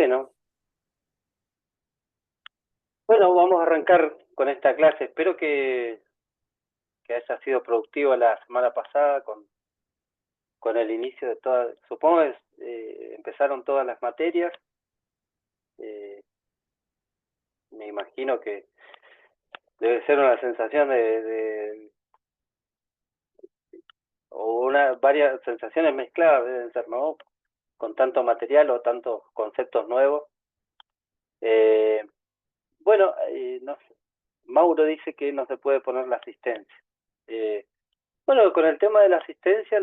Bueno, bueno, vamos a arrancar con esta clase. Espero que haya sido productiva la semana pasada con el inicio de todas, supongo que empezaron todas las materias. eh, Me imagino que debe ser una sensación o varias sensaciones mezcladas deben ser, ¿no? Con tanto material o tantos conceptos nuevos. Eh, bueno, no sé, Mauro dice que no se puede poner la asistencia. Eh, bueno, con el tema de la asistencia,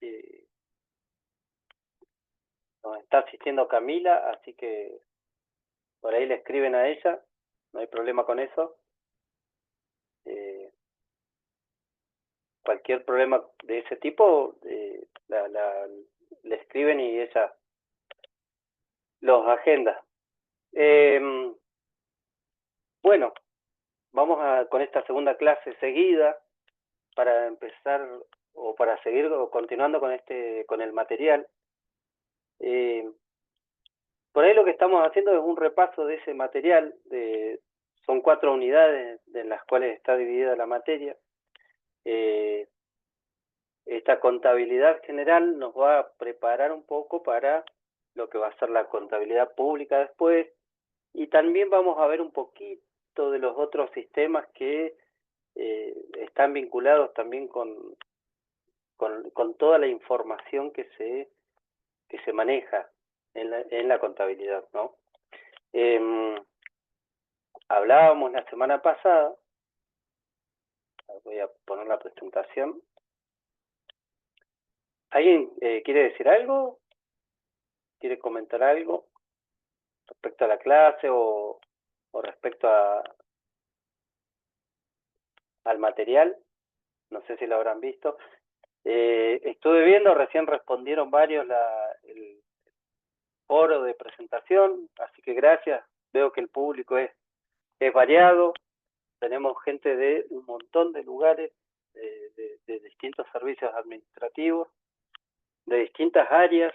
eh, nos está asistiendo Camila, así que por ahí le escriben a ella, no hay problema con eso. Eh, Cualquier problema de ese tipo, le escriben y ella los agenda. Eh, bueno, con esta segunda clase seguida para empezar o para seguir continuando con el material. Eh, por ahí lo que estamos haciendo es un repaso de ese material. Son 4 unidades en las cuales está dividida la materia. Esta contabilidad general nos va a preparar un poco para lo que va a ser la contabilidad pública después, y también vamos a ver un poquito de los otros sistemas que están vinculados también con toda la información que se maneja en la contabilidad, ¿no? Hablábamos la semana pasada, voy a poner la presentación. ¿Alguien quiere decir algo? ¿Quiere comentar algo respecto a la clase o respecto al material? No sé si lo habrán visto. Estuve viendo, recién respondieron varios el foro de presentación, así que gracias. Veo que el público es variado. Tenemos gente de un montón de lugares, de distintos servicios administrativos, de distintas áreas.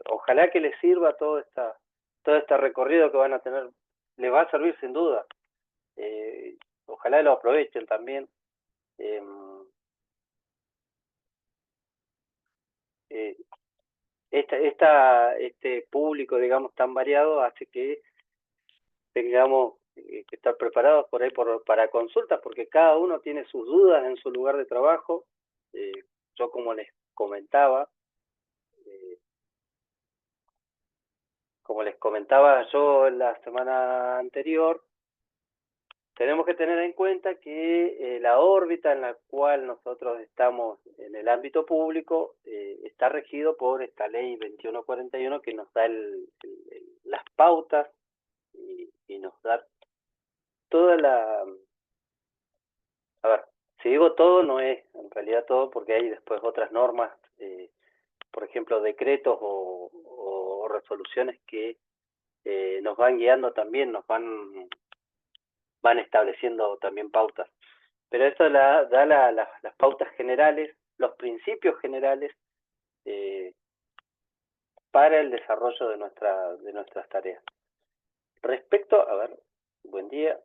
Ojalá que les sirva todo este recorrido que van a tener. Les va a servir sin duda. Ojalá lo aprovechen también. Eh, eh, este público, digamos, tan variado hace que tengamos que estar preparados por ahí para consultas, porque cada uno tiene sus dudas en su lugar de trabajo. Yo, eh, como les comentaba yo la semana anterior, tenemos que tener en cuenta que la órbita en la cual nosotros estamos en el ámbito público está regido por esta ley 2141 que nos da las pautas y nos da toda a ver, si digo todo, no es en realidad todo, porque hay después otras normas, por ejemplo, decretos o resoluciones que nos van guiando también, van estableciendo también pautas. Pero esto da las pautas generales, los principios generales eh, para el desarrollo de nuestras tareas. Respecto, a ver, buen día,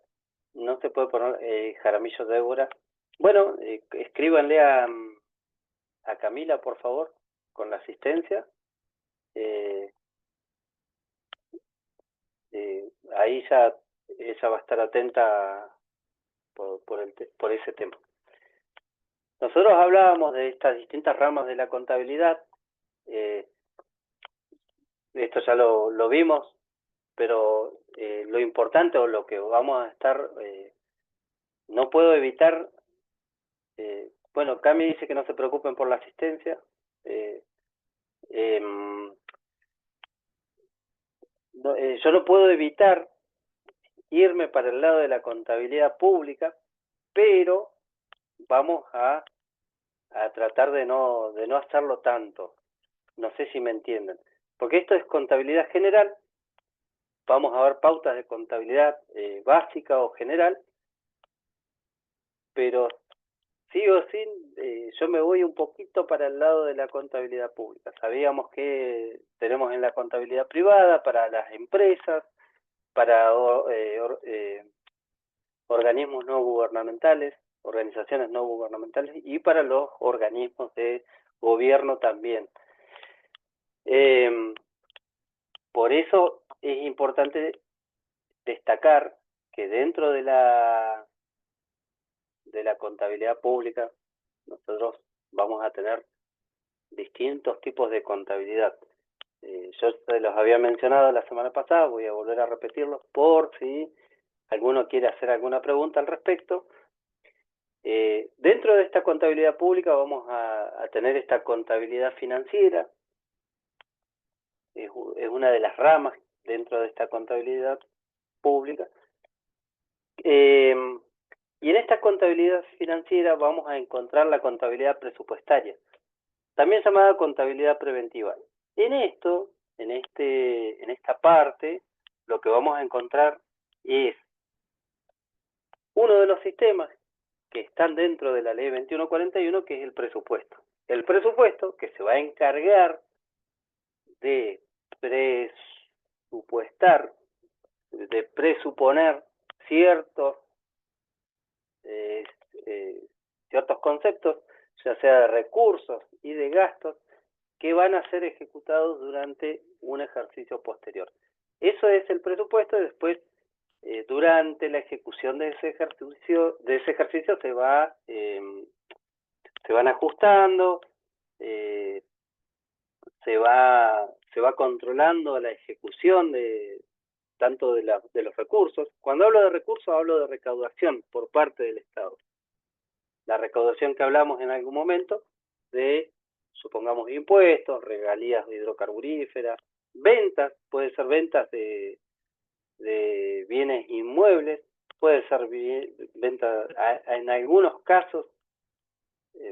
no se puede poner Jaramillo Débora. Bueno, escríbanle a Camila, por favor, con la asistencia. Eh, Ahí ya ella va a estar atenta por ese tema. Nosotros hablábamos de estas distintas ramas de la contabilidad. Eh, Esto ya lo vimos, pero lo importante o lo que vamos a estar, no puedo evitar, bueno, Cami dice que no se preocupen por la asistencia. Eh, eh, yo no puedo evitar irme para el lado de la contabilidad pública, pero vamos a tratar de no hacerlo tanto. No sé si me entienden. Porque esto es contabilidad general. Vamos a ver pautas de contabilidad básica o general, pero sí o sí, yo me voy un poquito para el lado de la contabilidad pública. Sabíamos que tenemos en la contabilidad privada para las empresas, para organismos no gubernamentales, organizaciones no gubernamentales y para los organismos de gobierno también. Por eso es importante destacar que dentro de la contabilidad pública nosotros vamos a tener distintos tipos de contabilidad. Yo se los había mencionado la semana pasada, voy a volver a repetirlos por si alguno quiere hacer alguna pregunta al respecto. Dentro de esta contabilidad pública vamos a tener esta contabilidad financiera, es una de las ramas dentro de esta contabilidad pública. Y en esta contabilidad financiera vamos a encontrar la contabilidad presupuestaria, también llamada contabilidad preventiva. En esta parte, lo que vamos a encontrar es uno de los sistemas que están dentro de la ley 2141, que es el presupuesto. El presupuesto que se va a encargar de presupuestar, de presuponer ciertos conceptos, ya sea de recursos y de gastos, que van a ser ejecutados durante un ejercicio posterior. Eso es el presupuesto, y después durante la ejecución de ese ejercicio se van ajustando, se va controlando la ejecución tanto de los recursos. Cuando hablo de recursos, hablo de recaudación por parte del Estado. La recaudación que hablamos en algún momento de, supongamos, impuestos, regalías hidrocarburíferas, ventas, puede ser ventas de bienes inmuebles, puede ser ventas, en algunos casos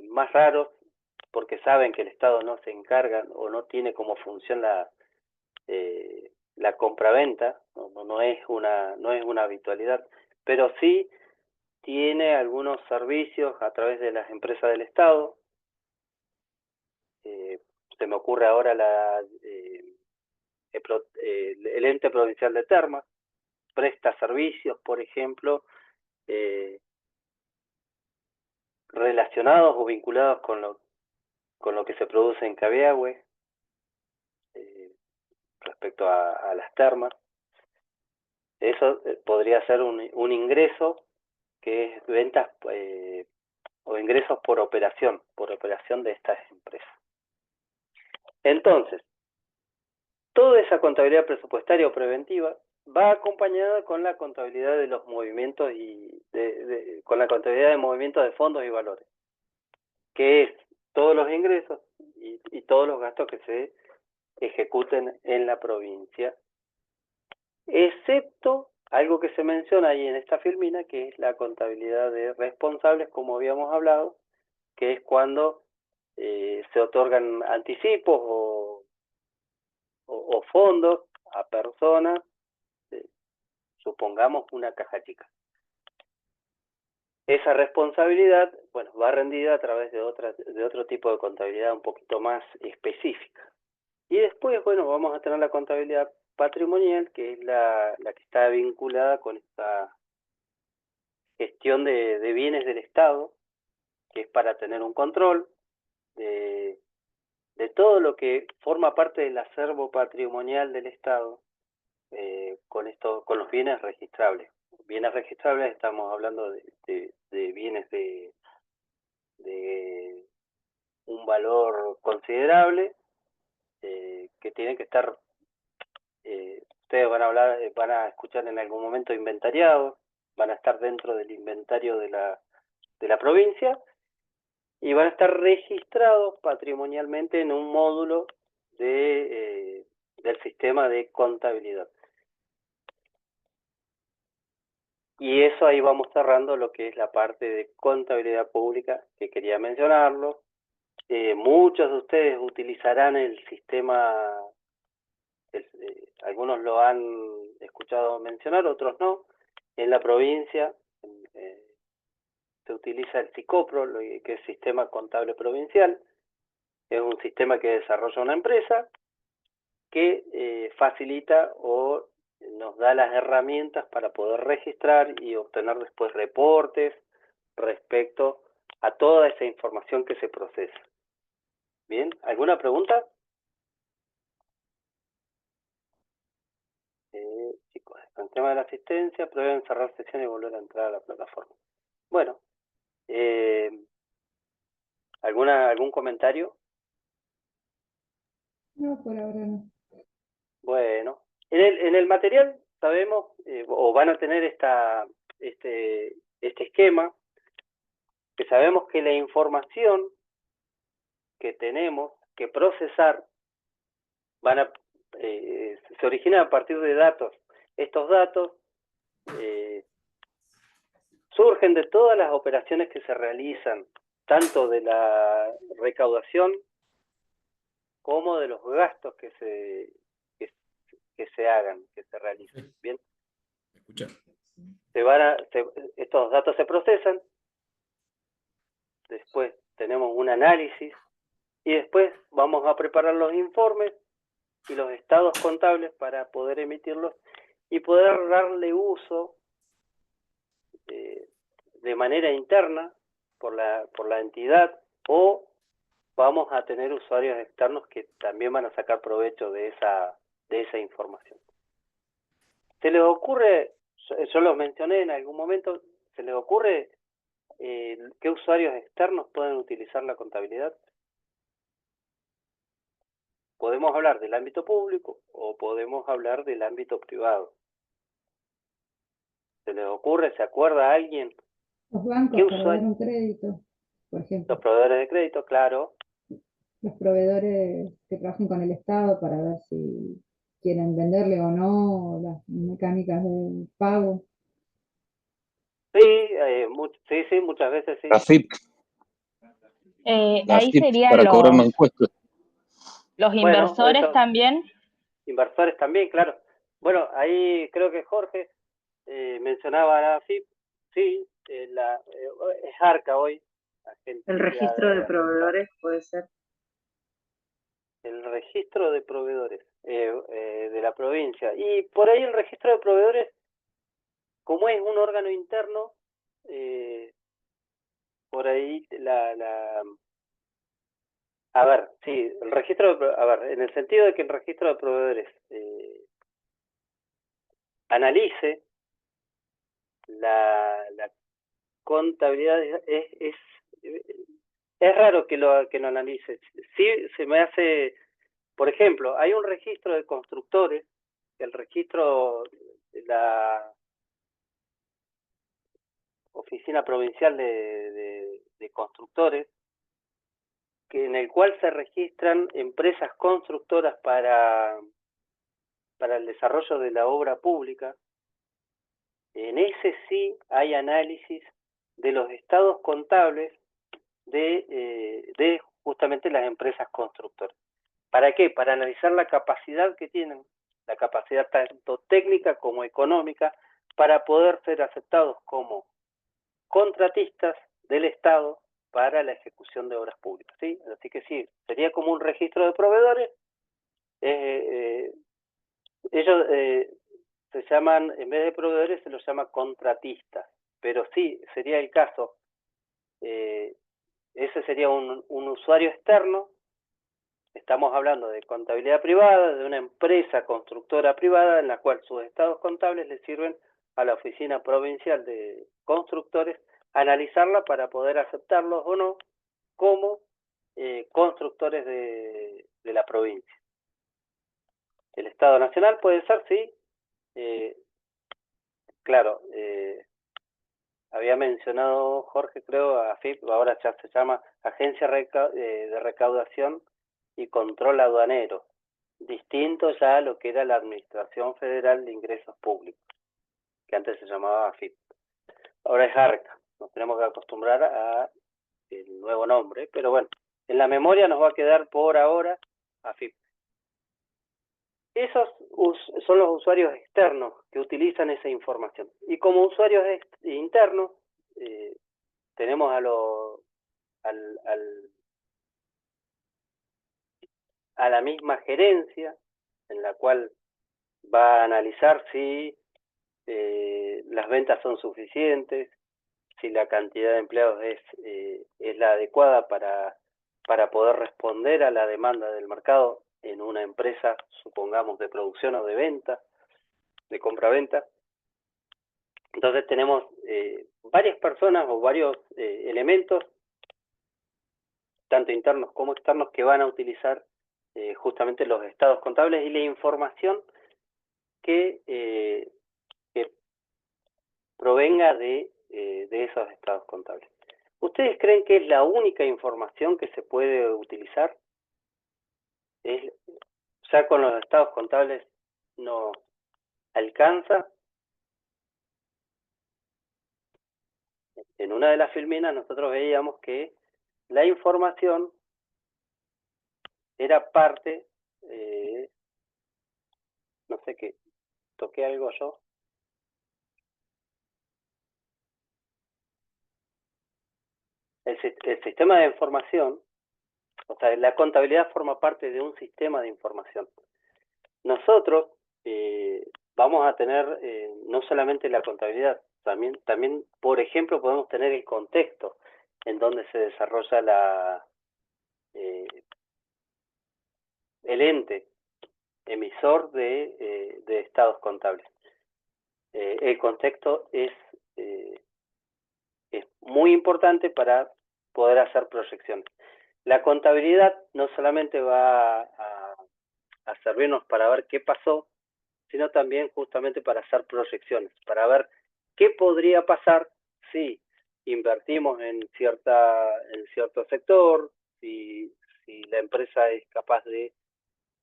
más raros, porque saben que el Estado no se encarga o no tiene como función la compraventa, no es una habitualidad, pero sí tiene algunos servicios a través de las empresas del Estado. Se me ocurre ahora el ente provincial de Termas, presta servicios, por ejemplo, relacionados o vinculados con lo que se produce en Cabiahue, respecto a las termas. Eso podría ser un ingreso que es ventas o ingresos por operación de estas empresas. Entonces, toda esa contabilidad presupuestaria o preventiva va acompañada con la contabilidad de los movimientos con la contabilidad de movimientos de fondos y valores, que es todos los ingresos y todos los gastos que se ejecuten en la provincia, excepto algo que se menciona ahí en esta filmina, que es la contabilidad de responsables, como habíamos hablado, que es cuando se otorgan anticipos o fondos a personas, supongamos una caja chica. Esa responsabilidad, bueno, va rendida a través de otro tipo de contabilidad un poquito más específica. Y después, bueno, vamos a tener la contabilidad patrimonial, que es la que está vinculada con esta gestión de bienes del Estado, que es para tener un control de todo lo que forma parte del acervo patrimonial del Estado, con los bienes registrables. Bienes registrables, estamos hablando de bienes de un valor considerable, que tienen que estar, ustedes van a escuchar en algún momento inventariados, van a estar dentro del inventario de la provincia y van a estar registrados patrimonialmente en un módulo del sistema de contabilidad. Y eso ahí vamos cerrando lo que es la parte de contabilidad pública, que quería mencionarlo. Muchos de ustedes utilizarán el sistema, algunos lo han escuchado mencionar, otros no. En la provincia se se utiliza el SICOPRO, que es Sistema Contable Provincial. Es un sistema que desarrolla una empresa que facilita o nos da las herramientas para poder registrar y obtener después reportes respecto a toda esa información que se procesa. Bien, ¿alguna pregunta? Chicos, el tema de la asistencia, prueben cerrar sesión y volver a entrar a la plataforma. Bueno, ¿algún comentario? No, por ahora no. Bueno, en el material sabemos, o van a tener este esquema, que sabemos que la información que tenemos que procesar se origina a partir de datos. Estos datos surgen de todas las operaciones que se realizan, tanto de la recaudación como de los gastos que se hagan, que se realicen. Bien. Escucha. Estos datos se procesan, después tenemos un análisis y después vamos a preparar los informes y los estados contables para poder emitirlos y poder darle uso de manera interna por la entidad, o vamos a tener usuarios externos que también van a sacar provecho de esa información. ¿Se les ocurre, yo los mencioné en algún momento, se les ocurre qué usuarios externos pueden utilizar la contabilidad? Podemos hablar del ámbito público o podemos hablar del ámbito privado. ¿Se les ocurre, se acuerda alguien? Los bancos para dar un crédito, por ejemplo. Los proveedores de crédito, claro. Los proveedores que trabajen con el Estado para ver si quieren venderle o no las mecánicas de pago. Sí, sí, muchas veces sí. AFIP. Ahí AFIP serían para cobrar los impuestos. los inversores Bueno, también. Inversores también, claro. Bueno, ahí creo que Jorge mencionaba la AFIP, sí, es ARCA hoy. El registro de proveedores puede ser. El registro de proveedores de la provincia. Y por ahí el registro de proveedores, como es un órgano interno, por ahí a ver, sí, el registro a ver, en el sentido de que el registro de proveedores analice la contabilidad, es raro que lo analice. Sí, se me hace, por ejemplo, hay un registro de constructores, el registro de la Oficina Provincial de Constructores, en el cual se registran empresas constructoras para el desarrollo de la obra pública. En ese sí hay análisis de los estados contables de justamente las empresas constructoras. ¿Para qué? Para analizar la capacidad que tienen, la capacidad tanto técnica como económica, para poder ser aceptados como contratistas del Estado para la ejecución de obras públicas, ¿sí? Así que sí, sería como un registro de proveedores. Ellos se llaman, en vez de proveedores, se los llama contratistas, pero sí, sería el caso. Ese sería un usuario externo. Estamos hablando de contabilidad privada, de una empresa constructora privada en la cual sus estados contables le sirven a la Oficina Provincial de Constructores analizarla para poder aceptarlos o no como constructores de la provincia. El Estado Nacional puede ser, sí, claro, había mencionado Jorge, creo, AFIP, ahora ya se llama Agencia de Recaudación y Control Aduanero, distinto ya a lo que era la Administración Federal de Ingresos Públicos, que antes se llamaba AFIP. Ahora es ARCA, nos tenemos que acostumbrar a el nuevo nombre, pero bueno, en la memoria nos va a quedar por ahora AFIP. Esos son los usuarios externos que utilizan esa información. Y como usuarios internos, tenemos a la misma gerencia, en la cual va a analizar si las ventas son suficientes, si la cantidad de empleados es la adecuada para poder responder a la demanda del mercado en una empresa, supongamos, de producción o de venta, de compra-venta. Entonces tenemos varias personas o varios elementos, tanto internos como externos, que van a utilizar justamente los estados contables y la información que provenga de esos estados contables. ¿Ustedes creen que es la única información que se puede utilizar? Ya con los estados contables no alcanza. En una de las filminas nosotros veíamos que la información era parte, no sé qué, toqué algo yo. El sistema de información, o sea, la contabilidad forma parte de un sistema de información. Nosotros vamos a tener no solamente la contabilidad, también, por ejemplo, podemos tener el contexto en donde se desarrolla el ente emisor de estados contables. El contexto es muy importante para poder hacer proyecciones. La contabilidad no solamente va a servirnos para ver qué pasó, sino también justamente para hacer proyecciones, para ver qué podría pasar si invertimos en cierto sector, si la empresa es capaz de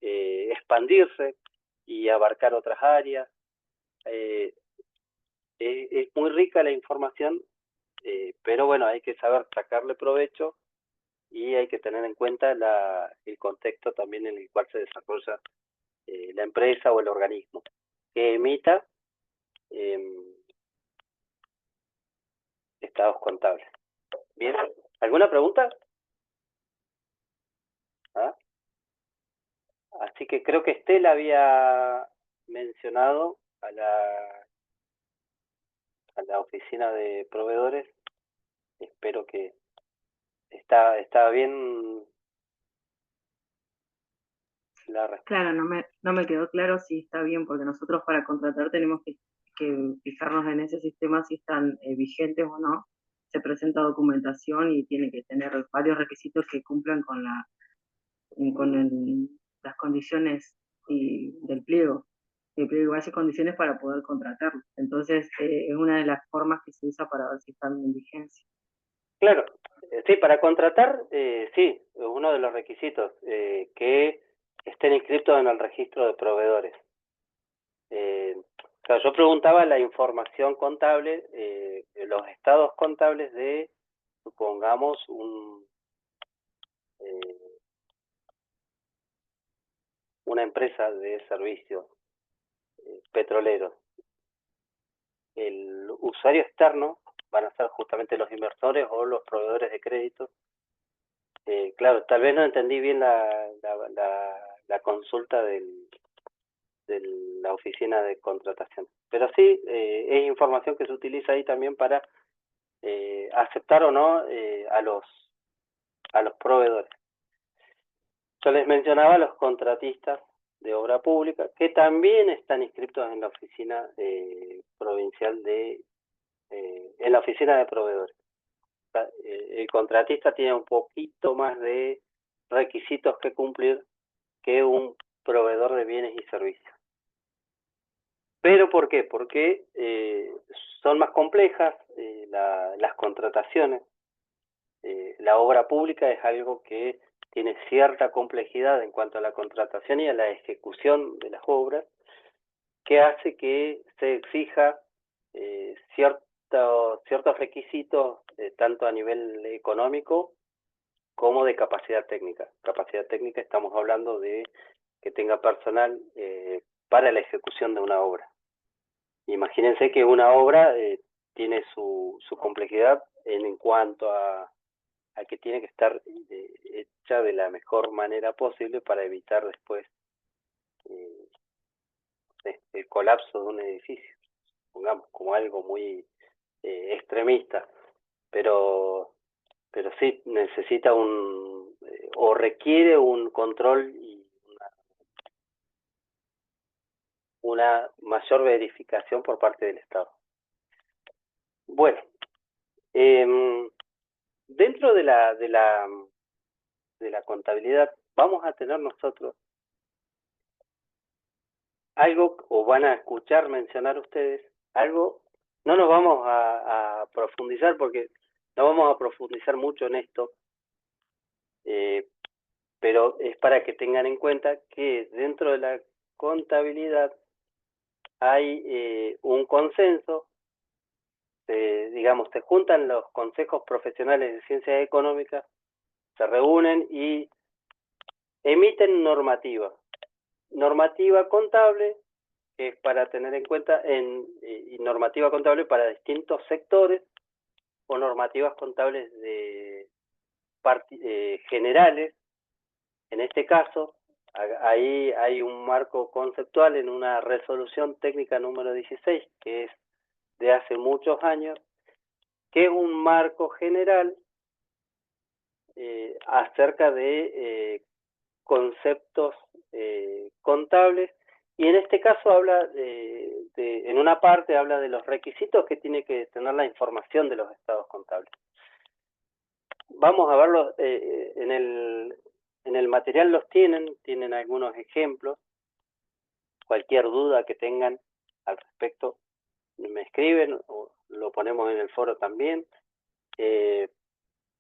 expandirse y abarcar otras áreas. Es muy rica la información, pero bueno, hay que saber sacarle provecho y hay que tener en cuenta el contexto también en el cual se desarrolla la empresa o el organismo que emita estados contables. Bien, ¿alguna pregunta? ¿Ah? Así que creo que Estela había mencionado a la oficina de proveedores. Espero que está bien la respuesta. Claro, no me quedó claro si está bien, porque nosotros para contratar tenemos que fijarnos en ese sistema si están vigentes o no. Se presenta documentación y tiene que tener varios requisitos que cumplan con las condiciones del pliego. El pliego hace condiciones para poder contratarlo. Entonces, es una de las formas que se usa para ver si están en vigencia. Claro, sí, para contratar, sí, uno de los requisitos, que estén inscritos en el registro de proveedores. Claro, yo preguntaba la información contable, los estados contables de, supongamos, una empresa de servicios petroleros. El usuario externo van a ser justamente los inversores o los proveedores de crédito. Claro, tal vez no entendí bien la consulta de la oficina de contratación. Pero sí, es información que se utiliza ahí también para aceptar o no a los proveedores. Yo les mencionaba a los contratistas de obra pública, que también están inscritos en la oficina provincial en la oficina de proveedores. O sea, el contratista tiene un poquito más de requisitos que cumplir que un proveedor de bienes y servicios. ¿Pero por qué? Porque son más complejas las contrataciones. La obra pública es algo que tiene cierta complejidad en cuanto a la contratación y a la ejecución de las obras, que hace que se exija ciertos requisitos, tanto a nivel económico como de capacidad técnica. Capacidad técnica estamos hablando de que tenga personal para la ejecución de una obra. Imagínense que una obra tiene su complejidad en cuanto a que tiene que estar hecha de la mejor manera posible para evitar después el colapso de un edificio, pongamos como algo muy extremista, pero sí necesita o requiere un control y una mayor verificación por parte del Estado. Bueno, dentro de la contabilidad vamos a tener nosotros algo, o van a escuchar mencionar ustedes algo. No nos vamos a profundizar porque no vamos a profundizar mucho en esto, pero es para que tengan en cuenta que dentro de la contabilidad hay un consenso, digamos, se juntan los consejos profesionales de ciencias económicas, se reúnen y emiten normativa contable, que es para tener en cuenta, y normativa contable para distintos sectores, o normativas contables generales. En este caso, ahí hay un marco conceptual en una resolución técnica número 16, que es de hace muchos años, que es un marco general acerca de conceptos contables, y en este caso habla en una parte habla de los requisitos que tiene que tener la información de los estados contables. Vamos a verlos en el material, los tienen algunos ejemplos. Cualquier duda que tengan al respecto me escriben o lo ponemos en el foro también.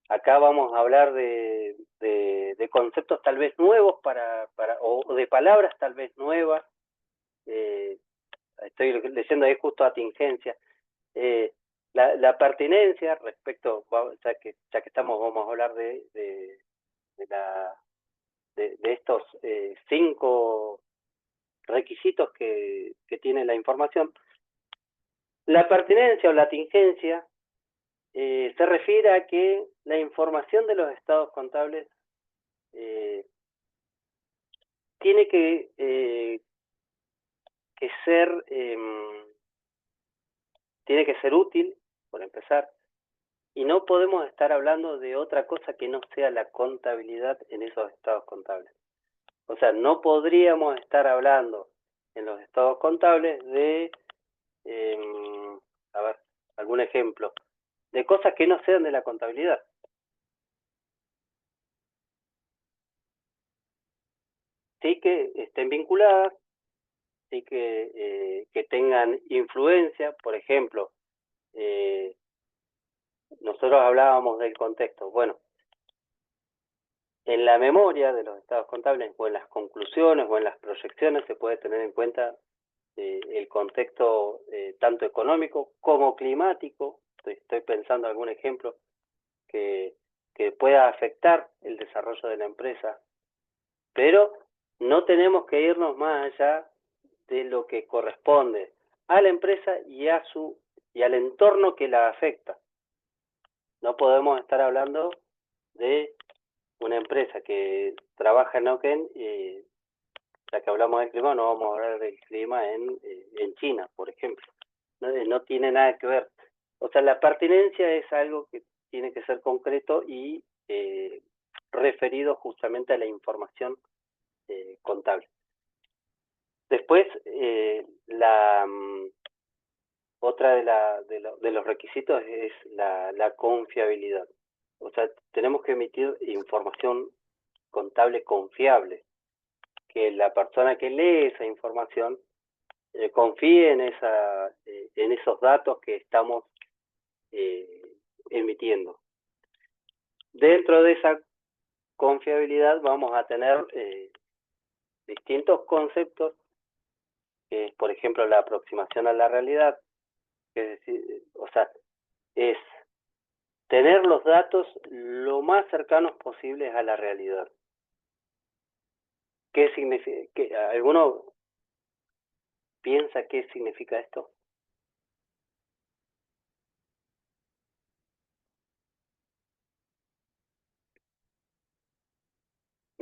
Acá vamos a hablar de conceptos tal vez nuevos o de palabras tal vez nuevas. Estoy leyendo ahí justo atingencia. La pertinencia respecto, ya que estamos, vamos a hablar de estos 5 requisitos que tiene la información. La pertinencia o la tingencia se refiere a que la información de los estados contables tiene que ser útil, por empezar, y no podemos estar hablando de otra cosa que no sea la contabilidad en esos estados contables. O sea, no podríamos estar hablando en los estados contables de, a ver, algún ejemplo, de cosas que no sean de la contabilidad. Sí que estén vinculadas, sí que tengan influencia. Por ejemplo, nosotros hablábamos del contexto. Bueno, en la memoria de los estados contables, o en las conclusiones, o en las proyecciones, se puede tener en cuenta el contexto tanto económico como climático. Estoy pensando algún ejemplo que pueda afectar el desarrollo de la empresa, pero no tenemos que irnos más allá de lo que corresponde a la empresa y al entorno que la afecta. No podemos estar hablando de una empresa que trabaja en Neuquén, ya que hablamos del clima, no vamos a hablar del clima en China, por ejemplo. No tiene nada que ver. O sea, la pertinencia es algo que tiene que ser concreto y referido justamente a la información contable. Después, otra de los requisitos es la confiabilidad. O sea, tenemos que emitir información contable confiable, que la persona que lee esa información confíe en esos datos que estamos emitiendo. Dentro de esa confiabilidad vamos a tener distintos conceptos, que es, por ejemplo, la aproximación a la realidad, que es decir, o sea, es tener los datos lo más cercanos posibles a la realidad. ¿Qué significa? ¿Alguno piensa qué significa esto?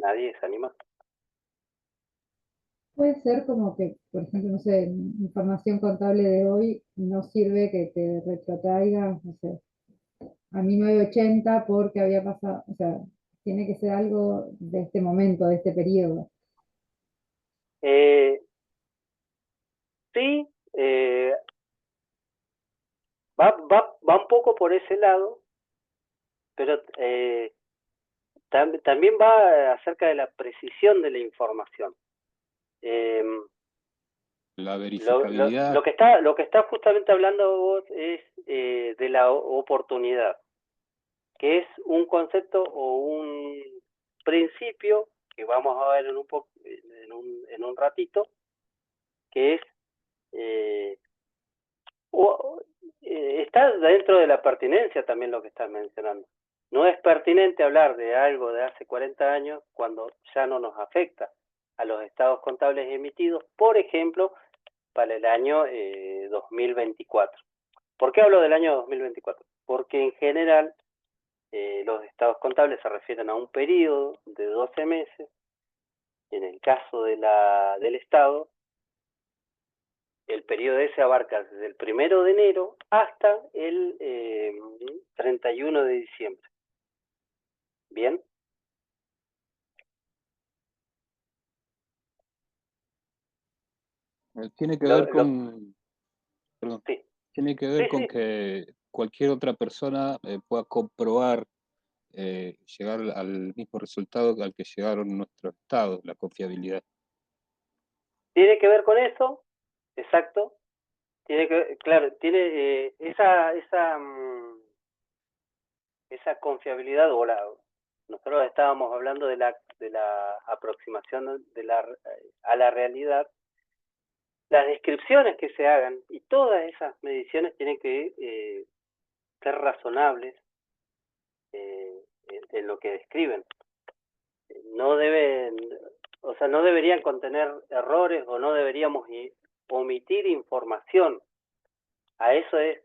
nadie se anima. Puede ser como que, por ejemplo, no sé, en información contable de hoy no sirve que te retrotraiga, no sé, a 1980 porque había pasado, o sea, tiene que ser algo de este momento, de este periodo. Sí, va un poco por ese lado, pero también va acerca de la precisión de la información. La verificabilidad. Lo que está justamente hablando vos es de la oportunidad, que es un concepto o un principio que vamos a ver en un ratito, que es está dentro de la pertinencia también lo que estás mencionando. No es pertinente hablar de algo de hace 40 años cuando ya no nos afecta a los estados contables emitidos, por ejemplo, para el año 2024. ¿Por qué hablo del año 2024? Porque en general los estados contables se refieren a un periodo de 12 meses. En el caso del Estado, el periodo ese abarca desde el 1 de enero hasta el 31 de diciembre. ¿Bien? Tiene que ver con, perdón, Sí. tiene que ver Sí, con sí. que cualquier otra persona pueda comprobar llegar al mismo resultado al que llegaron nuestros estados, la confiabilidad. Tiene que ver con eso, exacto. Tiene que, claro, tiene esa confiabilidad nosotros estábamos hablando de la aproximación a la realidad. Las descripciones que se hagan y todas esas mediciones tienen que ser razonables en lo que describen. No deben, o sea, no deberían contener errores o no deberíamos omitir información. A eso es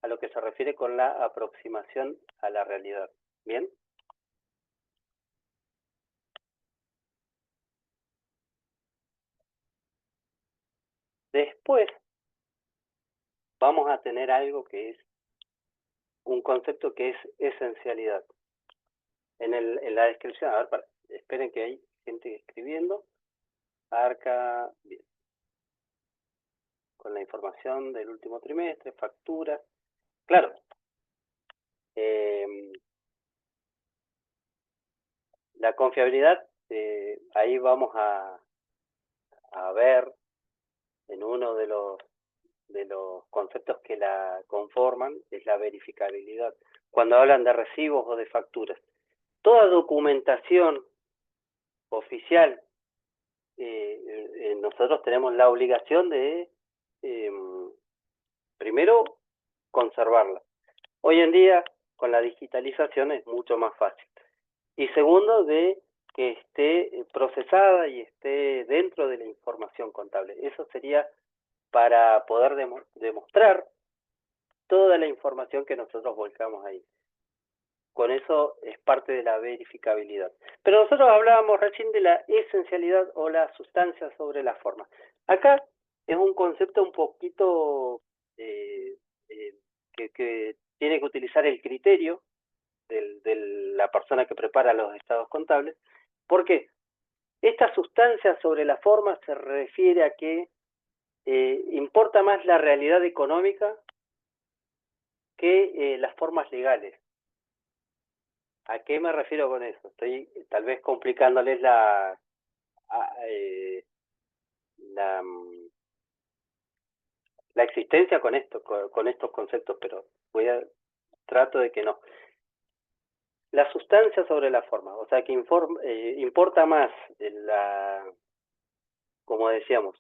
a lo que se refiere con la aproximación a la realidad. ¿Bien? Después vamos a tener algo que es un concepto que es esencialidad. En la descripción, a ver, esperen que hay gente escribiendo. Arca, bien. Con la información del último trimestre, factura. Claro, la confiabilidad, ahí vamos a ver en uno de los conceptos que la conforman, es la verificabilidad. Cuando hablan de recibos o de facturas, toda documentación oficial, nosotros tenemos la obligación de, primero, conservarla. Hoy en día, con la digitalización es mucho más fácil. Y segundo, de que esté procesada y esté dentro de la información contable. Eso sería para poder demostrar toda la información que nosotros volcamos ahí. Con eso es parte de la verificabilidad. Pero nosotros hablábamos recién de la esencialidad o la sustancia sobre la forma. Acá es un concepto un poquito que tiene que utilizar el criterio de la persona que prepara los estados contables. ¿Por qué? Esta sustancia sobre la forma se refiere a que importa más la realidad económica que las formas legales. ¿A qué me refiero con eso? Estoy tal vez complicándoles la existencia con estos conceptos, pero trato de que no. La sustancia sobre la forma, o sea que importa más como decíamos,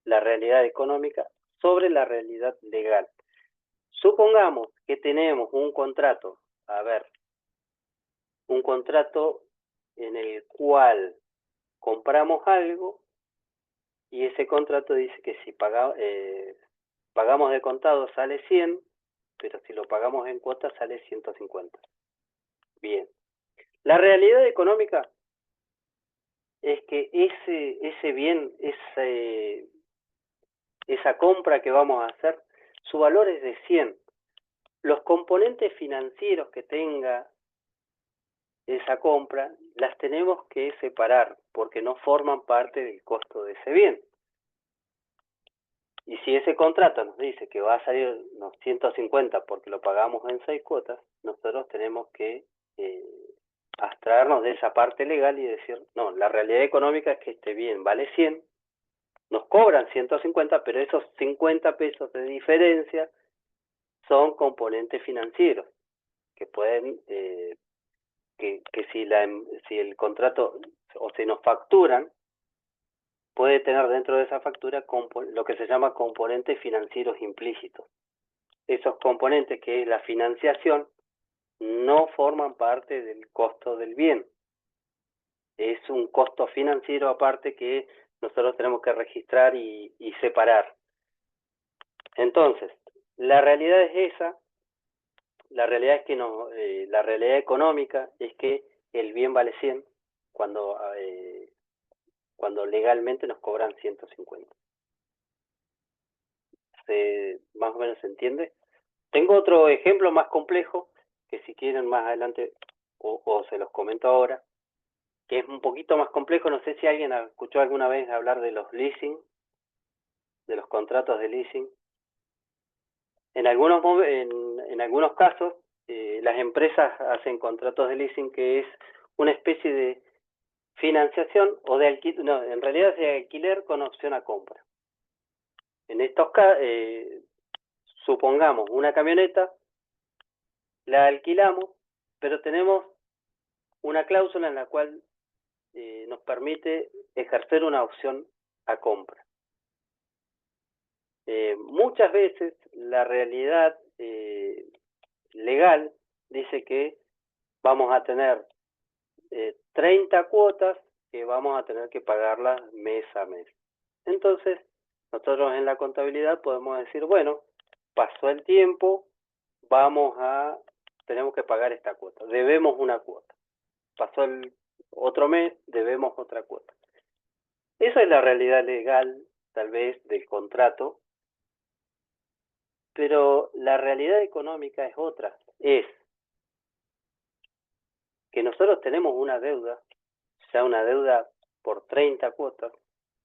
la realidad económica sobre la realidad legal. Supongamos que tenemos un contrato, un contrato en el cual compramos algo y ese contrato dice que si pagamos de contado sale 100, pero si lo pagamos en cuotas sale 150. Bien. La realidad económica es que ese bien, esa compra que vamos a hacer, su valor es de 100. Los componentes financieros que tenga esa compra, las tenemos que separar porque no forman parte del costo de ese bien. Y si ese contrato nos dice que va a salir unos 150 porque lo pagamos en 6 cuotas, nosotros tenemos que abstraernos de esa parte legal y decir, no, la realidad económica es que este bien vale 100, nos cobran 150, pero esos 50 pesos de diferencia son componentes financieros que pueden, que si el contrato o se nos facturan, puede tener dentro de esa factura lo que se llama componentes financieros implícitos. Esos componentes, que es la financiación, no forman parte del costo del bien. Es un costo financiero aparte que nosotros tenemos que registrar y separar. Entonces, la realidad es esa. La realidad es que la realidad económica es que el bien vale 100 cuando legalmente nos cobran 150. ¿Más o menos se entiende? Tengo otro ejemplo más complejo, que si quieren más adelante, o se los comento ahora, que es un poquito más complejo. No sé si alguien escuchó alguna vez hablar de los leasing, de los contratos de leasing. En algunos casos, las empresas hacen contratos de leasing, que es una especie de financiación o de alquiler, no, en realidad es de alquiler con opción a compra. En estos casos, supongamos una camioneta, la alquilamos, pero tenemos una cláusula en la cual nos permite ejercer una opción a compra. Muchas veces la realidad legal dice que vamos a tener 30 cuotas que vamos a tener que pagarlas mes a mes. Entonces, nosotros en la contabilidad podemos decir, bueno, pasó el tiempo, tenemos que pagar esta cuota, debemos una cuota. Pasó el otro mes, debemos otra cuota. Esa es la realidad legal, tal vez, del contrato, pero la realidad económica es otra. Es que nosotros tenemos una deuda, ya una deuda por 30 cuotas,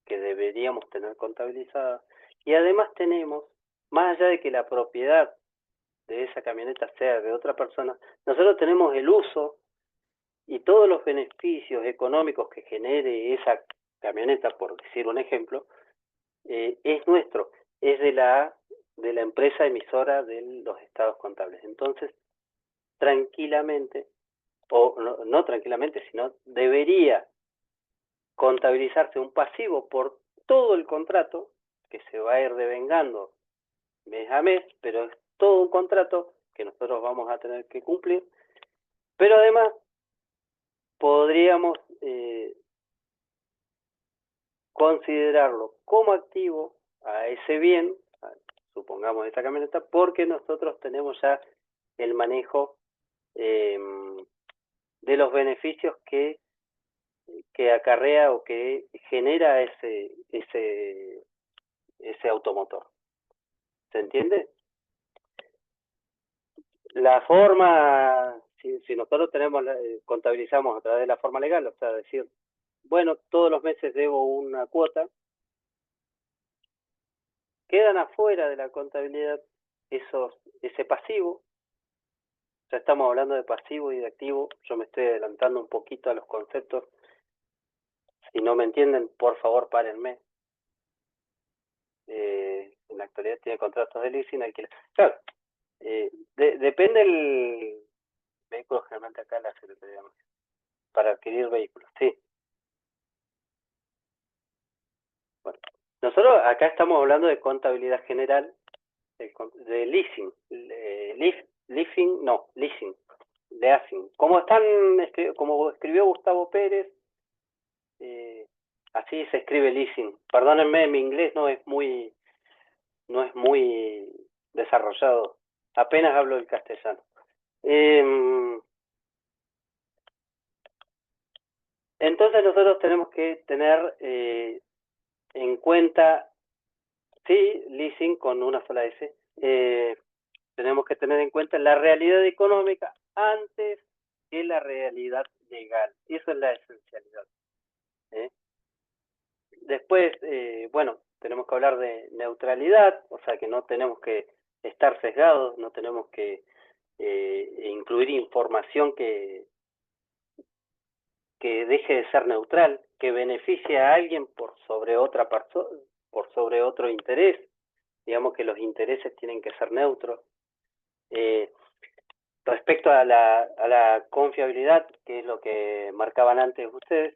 que deberíamos tener contabilizada, y además tenemos, más allá de que la propiedad de esa camioneta sea de otra persona, nosotros tenemos el uso y todos los beneficios económicos que genere esa camioneta, por decir un ejemplo, es nuestro, es de la empresa emisora de los estados contables. Entonces, tranquilamente, o no tranquilamente, sino debería contabilizarse un pasivo por todo el contrato, que se va a ir devengando mes a mes, pero es todo un contrato que nosotros vamos a tener que cumplir. Pero además podríamos considerarlo como activo a ese bien, supongamos esta camioneta, porque nosotros tenemos ya el manejo de los beneficios que acarrea o que genera ese automotor. ¿Se entiende? La forma, si nosotros contabilizamos a través de la forma legal, o sea, decir, bueno, todos los meses debo una cuota, quedan afuera de la contabilidad ese pasivo. Ya estamos hablando de pasivo y de activo. Yo me estoy adelantando un poquito a los conceptos. Si no me entienden, por favor, párenme. En la actualidad tiene contratos de leasing, alquiler. Claro, depende el vehículo, generalmente acá la Secretaría para adquirir vehículos, sí. Bueno, nosotros acá estamos hablando de contabilidad general, de leasing, leasing. Como escribió Gustavo Pérez, así se escribe leasing. Perdónenme, mi inglés no es muy desarrollado. Apenas hablo el castellano. Entonces nosotros tenemos que tener en cuenta, sí, leasing con una sola S, tenemos que tener en cuenta la realidad económica antes que la realidad legal. Eso es la esencialidad. Después, bueno, tenemos que hablar de neutralidad, o sea que no tenemos que estar sesgados, no tenemos que incluir información que deje de ser neutral, que beneficie a alguien por sobre otra persona, por sobre otro interés. Digamos que los intereses tienen que ser neutros. Respecto a la confiabilidad, que es lo que marcaban antes ustedes,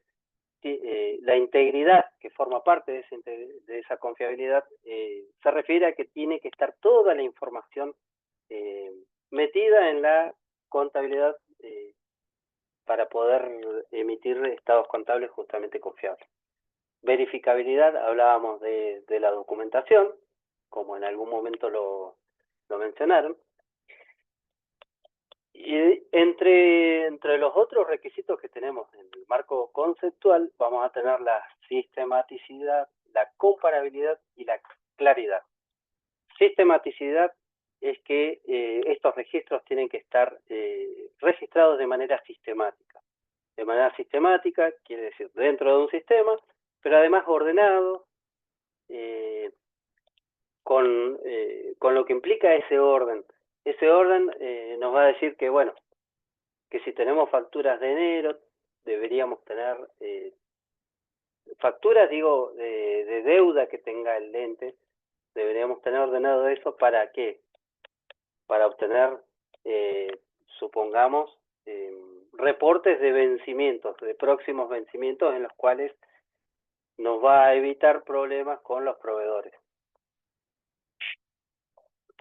la integridad que forma parte de esa confiabilidad se refiere a que tiene que estar toda la información metida en la contabilidad para poder emitir estados contables justamente confiables. Verificabilidad, hablábamos de la documentación, como en algún momento lo mencionaron. Y entre los otros requisitos que tenemos en el marco conceptual, vamos a tener la sistematicidad, la comparabilidad y la claridad. Sistematicidad es que estos registros tienen que estar registrados de manera sistemática. De manera sistemática quiere decir dentro de un sistema, pero además ordenado, con lo que implica ese orden. Ese orden nos va a decir que, bueno, que si tenemos facturas de enero, deberíamos tener facturas, digo, de deuda que tenga el ente, deberíamos tener ordenado eso. ¿Para qué? Para obtener, supongamos, reportes de vencimientos, de próximos vencimientos en los cuales nos va a evitar problemas con los proveedores.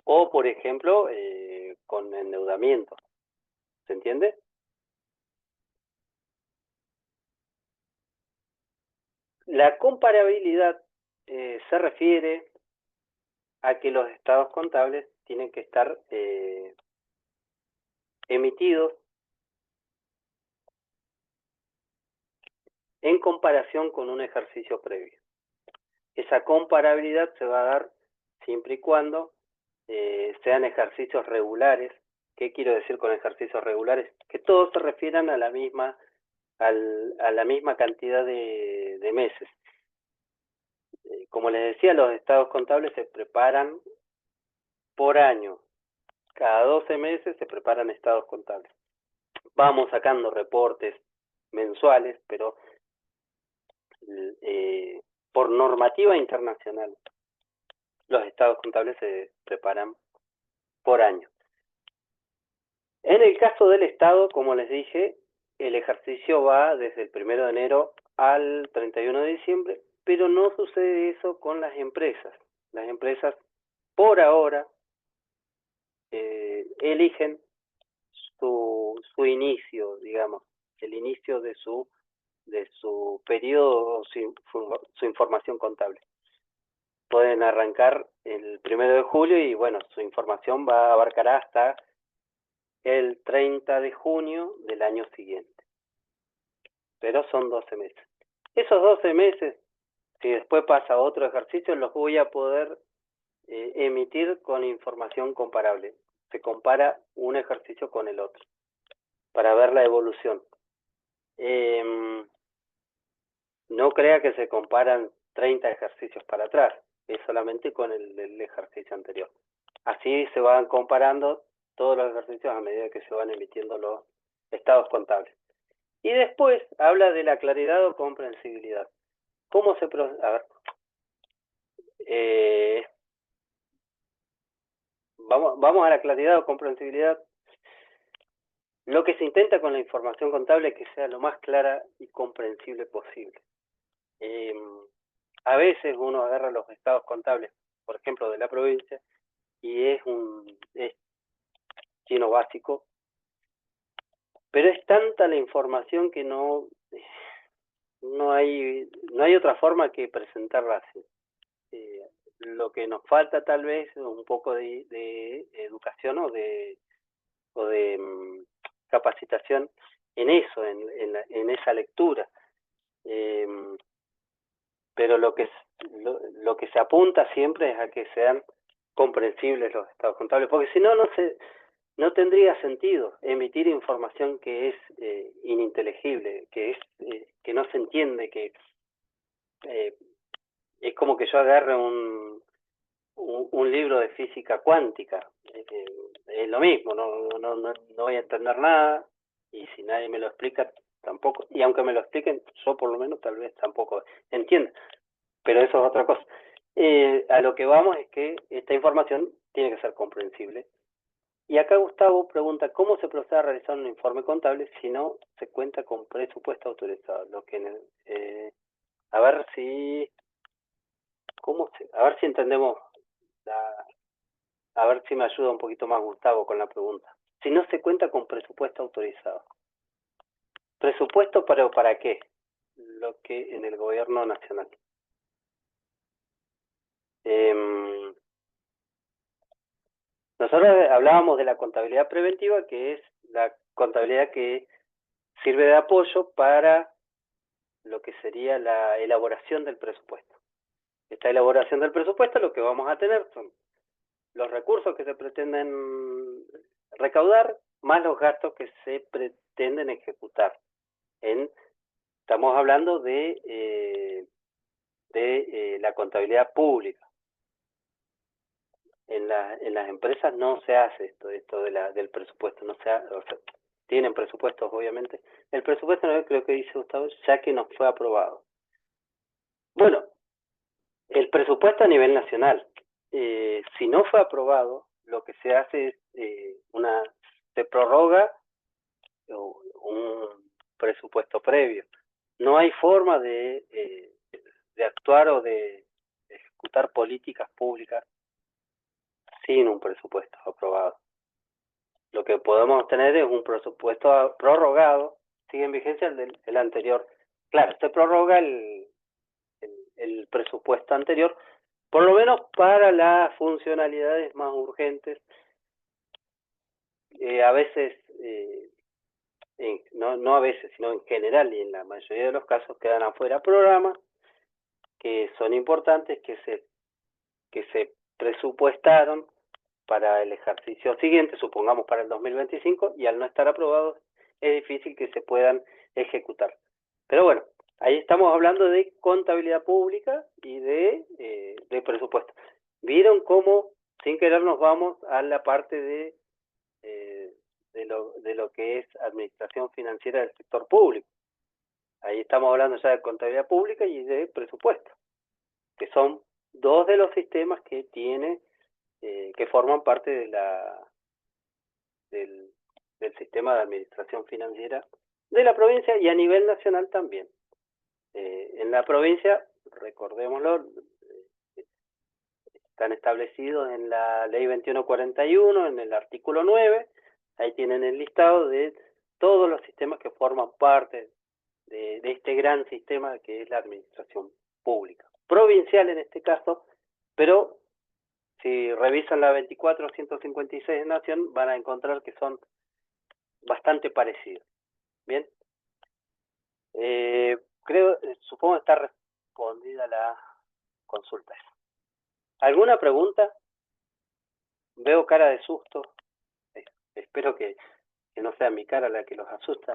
O, por ejemplo, con endeudamiento. ¿Se entiende? La comparabilidad se refiere a que los estados contables tienen que estar emitidos en comparación con un ejercicio previo. Esa comparabilidad se va a dar siempre y cuando sean ejercicios regulares. ¿Qué quiero decir con ejercicios regulares? Que todos se refieran a la misma cantidad de meses. Como les decía, los estados contables se preparan por año. Cada 12 meses se preparan estados contables. Vamos sacando reportes mensuales, pero por normativa internacional, los estados contables se preparan por año. En el caso del Estado, como les dije, el ejercicio va desde el 1 de enero al 31 de diciembre, pero no sucede eso con las empresas. Las empresas, por ahora, eligen su inicio, digamos, el inicio de su periodo, su información contable. Pueden arrancar el 1 de julio y, bueno, su información abarcará hasta el 30 de junio del año siguiente. Pero son 12 meses. Esos 12 meses, si después pasa otro ejercicio, los voy a poder emitir con información comparable. Se compara un ejercicio con el otro para ver la evolución. No crea que se comparan 30 ejercicios para atrás, es solamente con el ejercicio anterior. Así se van comparando todos los ejercicios a medida que se van emitiendo los estados contables. Y después habla de la claridad o comprensibilidad. ¿Cómo se procede? A ver. Vamos a la claridad o comprensibilidad. Lo que se intenta con la información contable es que sea lo más clara y comprensible posible. A veces uno agarra los estados contables, por ejemplo, de la provincia, y es chino básico, pero es tanta la información que no hay otra forma que presentarla así. Lo que nos falta tal vez es un poco de educación o de capacitación en eso, en esa lectura. pero lo que se apunta siempre es a que sean comprensibles los estados contables, porque si no, no tendría sentido emitir información que es ininteligible, que no se entiende, que es como que yo agarre un libro de física cuántica, es lo mismo, no voy a entender nada, y si nadie me lo explica tampoco, y aunque me lo expliquen, yo por lo menos tal vez tampoco entiendo, pero eso es otra cosa. A lo que vamos es que esta información tiene que ser comprensible. Y acá Gustavo pregunta, ¿cómo se procede a realizar un informe contable si no se cuenta con presupuesto autorizado? Lo que a ver si entendemos a ver si me ayuda un poquito más Gustavo con la pregunta. Si no se cuenta con presupuesto autorizado. ¿Presupuesto para qué? Lo que en el gobierno nacional. Nosotros hablábamos de la contabilidad preventiva, que es la contabilidad que sirve de apoyo para lo que sería la elaboración del presupuesto. Esta elaboración del presupuesto lo que vamos a tener son los recursos que se pretenden recaudar más los gastos que se pretenden ejecutar. Estamos hablando de la contabilidad pública. En las empresas no se hace esto del presupuesto, no se hace, o sea, tienen presupuestos obviamente. El presupuesto no creo que dice Gustavo, ya que nos fue aprobado. Bueno, el presupuesto a nivel nacional, si no fue aprobado, lo que se hace es se prorroga un presupuesto previo. No hay forma de actuar o de ejecutar políticas públicas sin un presupuesto aprobado. Lo que podemos tener es un presupuesto prorrogado, sigue en vigencia el anterior. Claro, se prorroga el presupuesto anterior, por lo menos para las funcionalidades más urgentes. A veces, no a veces, sino en general y en la mayoría de los casos quedan afuera programas que son importantes, que se presupuestaron para el ejercicio siguiente, supongamos para el 2025, y al no estar aprobados es difícil que se puedan ejecutar. Pero bueno, ahí estamos hablando de contabilidad pública y de presupuesto. ¿Vieron cómo sin querer nos vamos a la parte de lo que es administración financiera del sector público? Ahí estamos hablando ya de contabilidad pública y de presupuesto, que son dos de los sistemas que que forman parte del sistema de administración financiera de la provincia y a nivel nacional también. En la provincia, recordémoslo, están establecidos en la ley 2141, en el artículo 9, ahí tienen el listado de todos los sistemas que forman parte de este gran sistema que es la administración pública. Provincial en este caso, pero si revisan la 24.156 de Nación, van a encontrar que son bastante parecidos. Bien. Supongo está respondida la consulta. ¿Alguna pregunta? Veo cara de susto. Espero que no sea mi cara la que los asusta.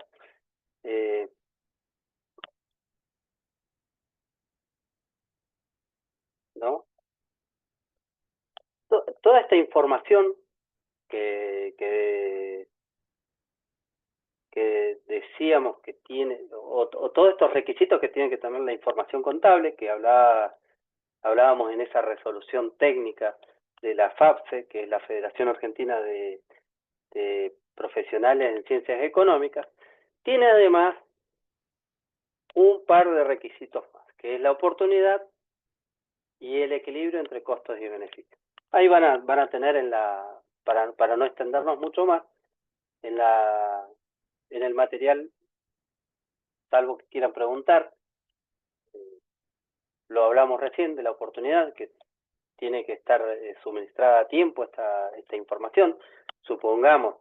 ¿No? Toda esta información que decíamos que tiene, o todos estos requisitos que tiene que tener la información contable, que hablábamos en esa resolución técnica de la FAPSE, que es la Federación Argentina de Profesionales en Ciencias Económicas, tiene además un par de requisitos más, que es la oportunidad y el equilibrio entre costos y beneficios. Ahí van a tener para no extendernos mucho más, en el material, salvo que quieran preguntar, lo hablamos recién de la oportunidad, que tiene que estar suministrada a tiempo esta información. Supongamos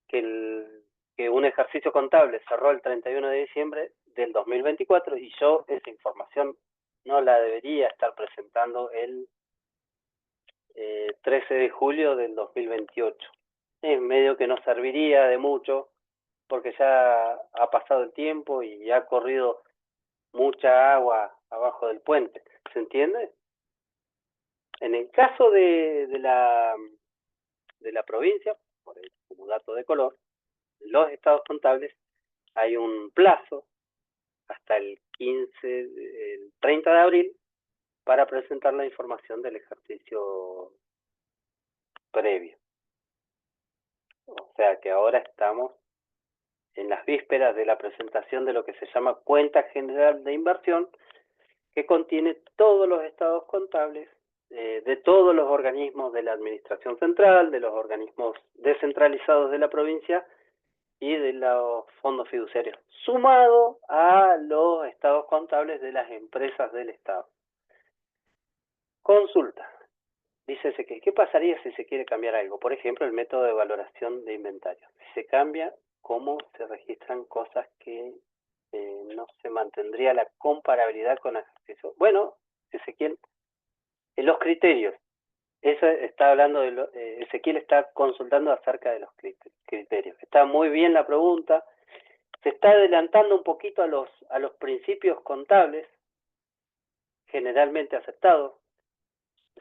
que un ejercicio contable cerró el 31 de diciembre, del 2024 y yo esa información no la debería estar presentando el 13 de julio del 2028. En medio que no serviría de mucho porque ya ha pasado el tiempo y ha corrido mucha agua abajo del puente. ¿Se entiende? En el caso de la provincia, como dato de color, los estados contables, hay un plazo hasta el 30 de abril para presentar la información del ejercicio previo. O sea que ahora estamos en las vísperas de la presentación de lo que se llama Cuenta General de Inversión, que contiene todos los estados contables de todos los organismos de la Administración Central, de los organismos descentralizados de la provincia y de los fondos fiduciarios, sumado a los estados contables de las empresas del Estado. Consulta. Dice Ezequiel, ¿qué pasaría si se quiere cambiar algo? Por ejemplo, el método de valoración de inventario. Si se cambia, ¿cómo se registran cosas que no se mantendría la comparabilidad con ejercicio? Bueno, Ezequiel, en los criterios. Eso está hablando Ezequiel está consultando acerca de los criterios. Está muy bien la pregunta. Se está adelantando un poquito a los principios contables generalmente aceptados.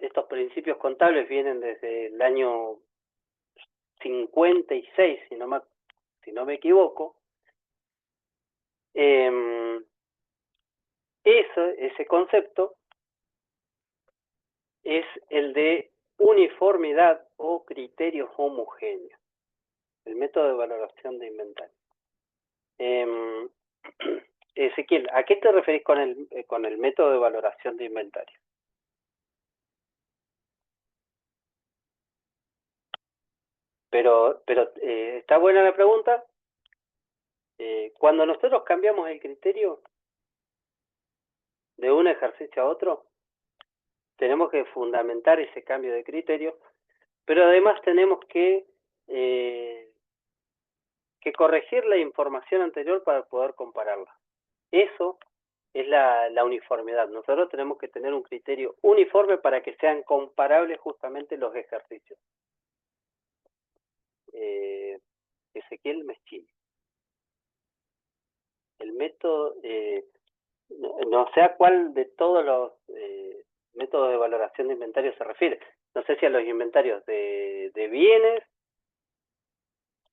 Estos principios contables vienen desde el año 56, si no me equivoco. Ese concepto es el de uniformidad o criterios homogéneos, el método de valoración de inventario. Ezequiel, ¿a qué te referís con el método de valoración de inventario? Pero está buena la pregunta. Cuando nosotros cambiamos el criterio de un ejercicio a otro, tenemos que fundamentar ese cambio de criterio, pero además tenemos que corregir la información anterior para poder compararla. Eso es la uniformidad. Nosotros tenemos que tener un criterio uniforme para que sean comparables justamente los ejercicios. Ezequiel Meschini. El método, no sé a cuál de todos los métodos de valoración de inventario se refiere. No sé si a los inventarios de bienes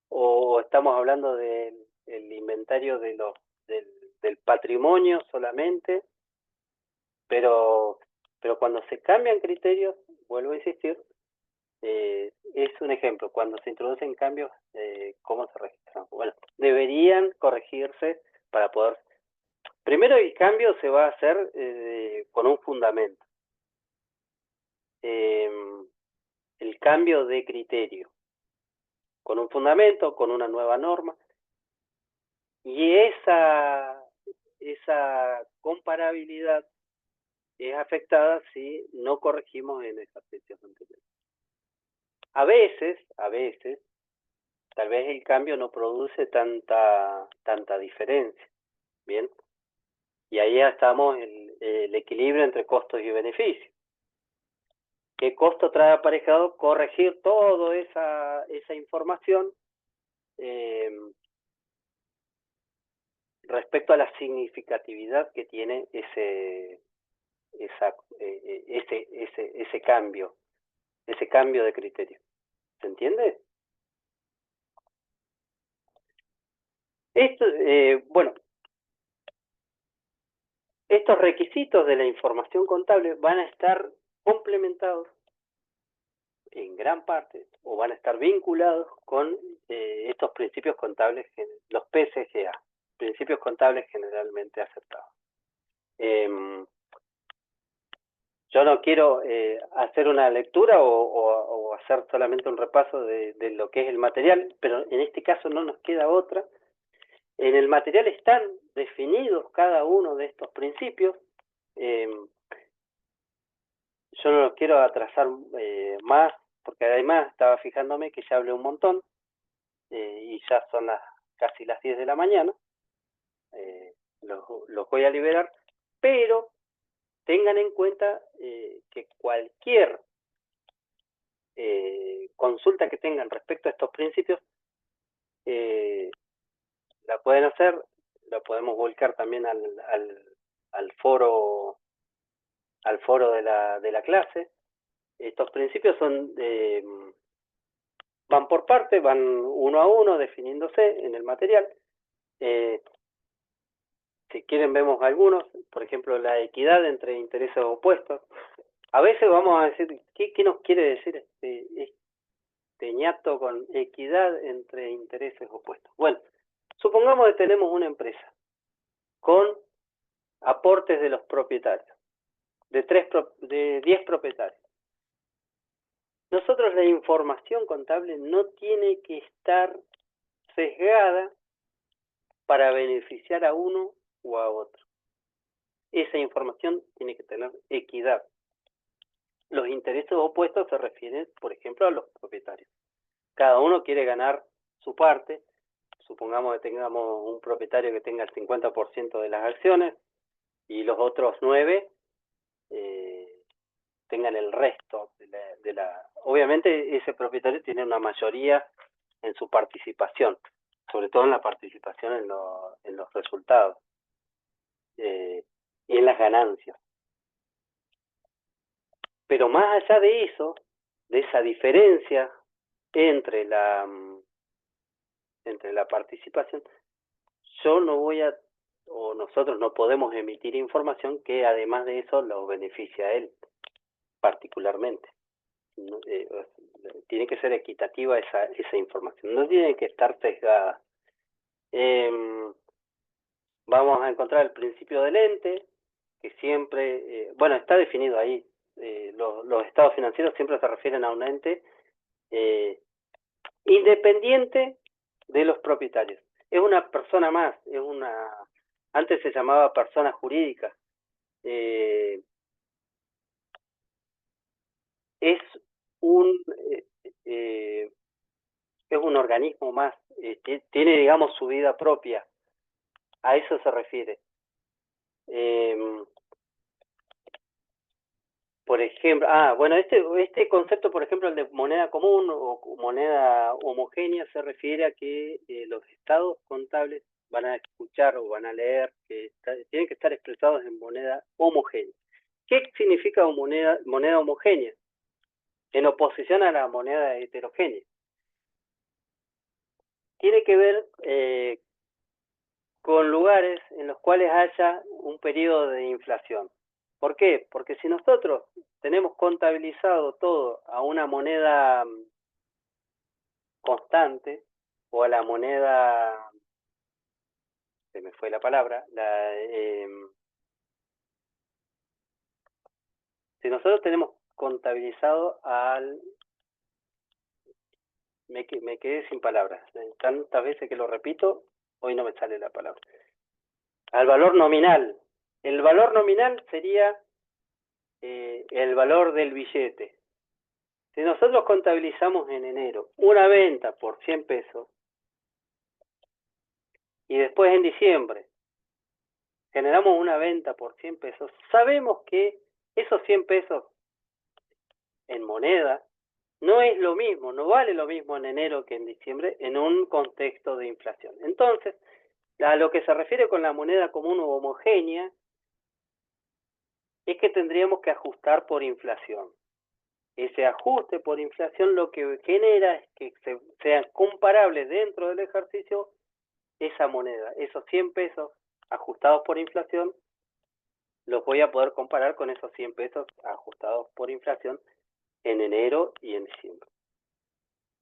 o estamos hablando del inventario del patrimonio solamente, pero cuando se cambian criterios, vuelvo a insistir, es un ejemplo, cuando se introducen cambios, ¿cómo se registran? Bueno, deberían corregirse para poder... Primero el cambio se va a hacer con un fundamento. El cambio de criterio. Con un fundamento, con una nueva norma. Y esa comparabilidad es afectada si no corregimos en ejercicios anteriores. A veces, tal vez el cambio no produce tanta diferencia, ¿bien? Y ahí ya estamos el equilibrio entre costos y beneficios. ¿Qué costo trae aparejado? Corregir toda esa información respecto a la significatividad que tiene ese cambio de criterio. ¿Se entiende? Esto, bueno, estos requisitos de la información contable van a estar complementados en gran parte o van a estar vinculados con estos principios contables, los PCGA, principios contables generalmente aceptados. Yo no quiero hacer una lectura o hacer solamente un repaso de lo que es el material, pero en este caso no nos queda otra. En el material están definidos cada uno de estos principios. Yo no los quiero atrasar más, porque además estaba fijándome que ya hablé un montón y ya son casi las 10 de la mañana. los voy a liberar, pero tengan en cuenta que cualquier consulta que tengan respecto a estos principios, la pueden hacer, la podemos volcar también al foro de la clase. Estos principios son van por parte, van uno a uno definiéndose en el material. Si quieren vemos algunos, por ejemplo la equidad entre intereses opuestos. A veces vamos a decir, ¿qué nos quiere decir este ñato con equidad entre intereses opuestos? Bueno, supongamos que tenemos una empresa con aportes de los propietarios, de 10 propietarios. Nosotros la información contable no tiene que estar sesgada para beneficiar a uno o a otro. Esa información tiene que tener equidad. Los intereses opuestos se refieren, por ejemplo, a los propietarios. Cada uno quiere ganar su parte. Supongamos que tengamos un propietario que tenga el 50% de las acciones y los otros 9 tengan el resto de la... Obviamente ese propietario tiene una mayoría en su participación, sobre todo en la participación en los resultados y en las ganancias. Pero más allá de eso, de esa diferencia entre la participación, yo no voy a, o nosotros no podemos emitir información que además de eso lo beneficie a él particularmente. Tiene que ser equitativa esa información, no tiene que estar sesgada. Vamos a encontrar el principio del ente, que siempre, bueno, está definido ahí. Los estados financieros siempre se refieren a un ente independiente de los propietarios. Es una persona más, antes se llamaba persona jurídica. Es un organismo más, tiene, digamos, su vida propia. A eso se refiere. Por ejemplo, bueno, este concepto, por ejemplo, el de moneda común o moneda homogénea, se refiere a que los estados contables van a escuchar o van a leer que tienen que estar expresados en moneda homogénea. ¿Qué significa moneda homogénea? En oposición a la moneda heterogénea. Tiene que ver con lugares en los cuales haya un periodo de inflación. ¿Por qué? Porque si nosotros tenemos contabilizado todo a una moneda constante o a la moneda, se me fue la palabra, si nosotros tenemos contabilizado me quedé sin palabras, tantas veces que lo repito, hoy no me sale la palabra, al valor nominal. El valor nominal sería el valor del billete. Si nosotros contabilizamos en enero una venta por 100 pesos y después en diciembre generamos una venta por 100 pesos, sabemos que esos 100 pesos en moneda no es lo mismo, no vale lo mismo en enero que en diciembre en un contexto de inflación. Entonces, a lo que se refiere con la moneda común o homogénea es que tendríamos que ajustar por inflación. Ese ajuste por inflación lo que genera es que sean comparables dentro del ejercicio esa moneda. Esos 100 pesos ajustados por inflación los voy a poder comparar con esos 100 pesos ajustados por inflación en enero y en diciembre.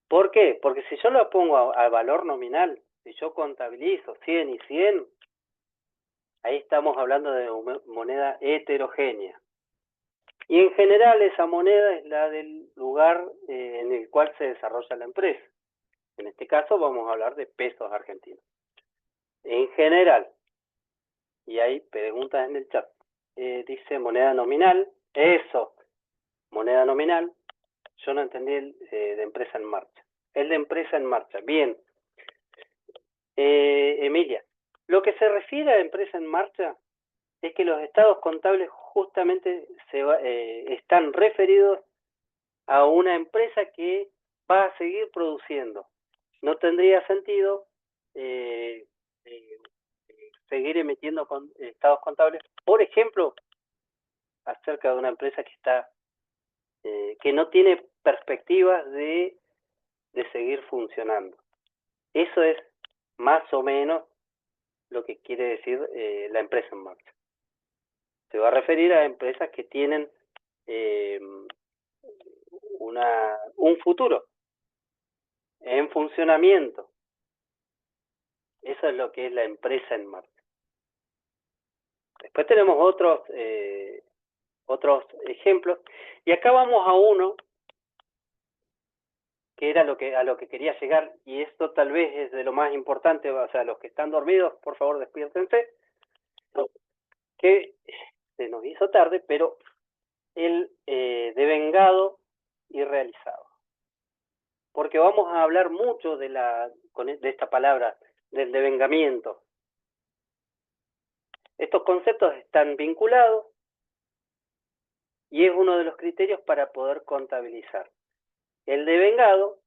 ¿Por qué? Porque si yo lo pongo a valor nominal, si yo contabilizo 100 y 100, ahí estamos hablando de moneda heterogénea. Y en general esa moneda es la del lugar en el cual se desarrolla la empresa. En este caso vamos a hablar de pesos argentinos. En general, y hay preguntas en el chat, dice moneda nominal, moneda nominal, yo no entendí el de empresa en marcha. El de empresa en marcha, bien. Emilia, Lo que se refiere a empresa en marcha es que los estados contables justamente están referidos a una empresa que va a seguir produciendo. No tendría sentido seguir emitiendo estados contables, por ejemplo, acerca de una empresa que está que no tiene perspectivas de seguir funcionando. Eso es más o menos lo que quiere decir la empresa en marcha. Se va a referir a empresas que tienen un futuro en funcionamiento. Eso es lo que es la empresa en marcha. Después tenemos otros ejemplos, y acá vamos a uno que era a lo que quería llegar, y esto tal vez es de lo más importante. O sea, los que están dormidos, por favor, despiértense, que se nos hizo tarde, pero el devengado y realizado. Porque vamos a hablar mucho de esta palabra, del devengamiento. Estos conceptos están vinculados y es uno de los criterios para poder contabilizar. El devengado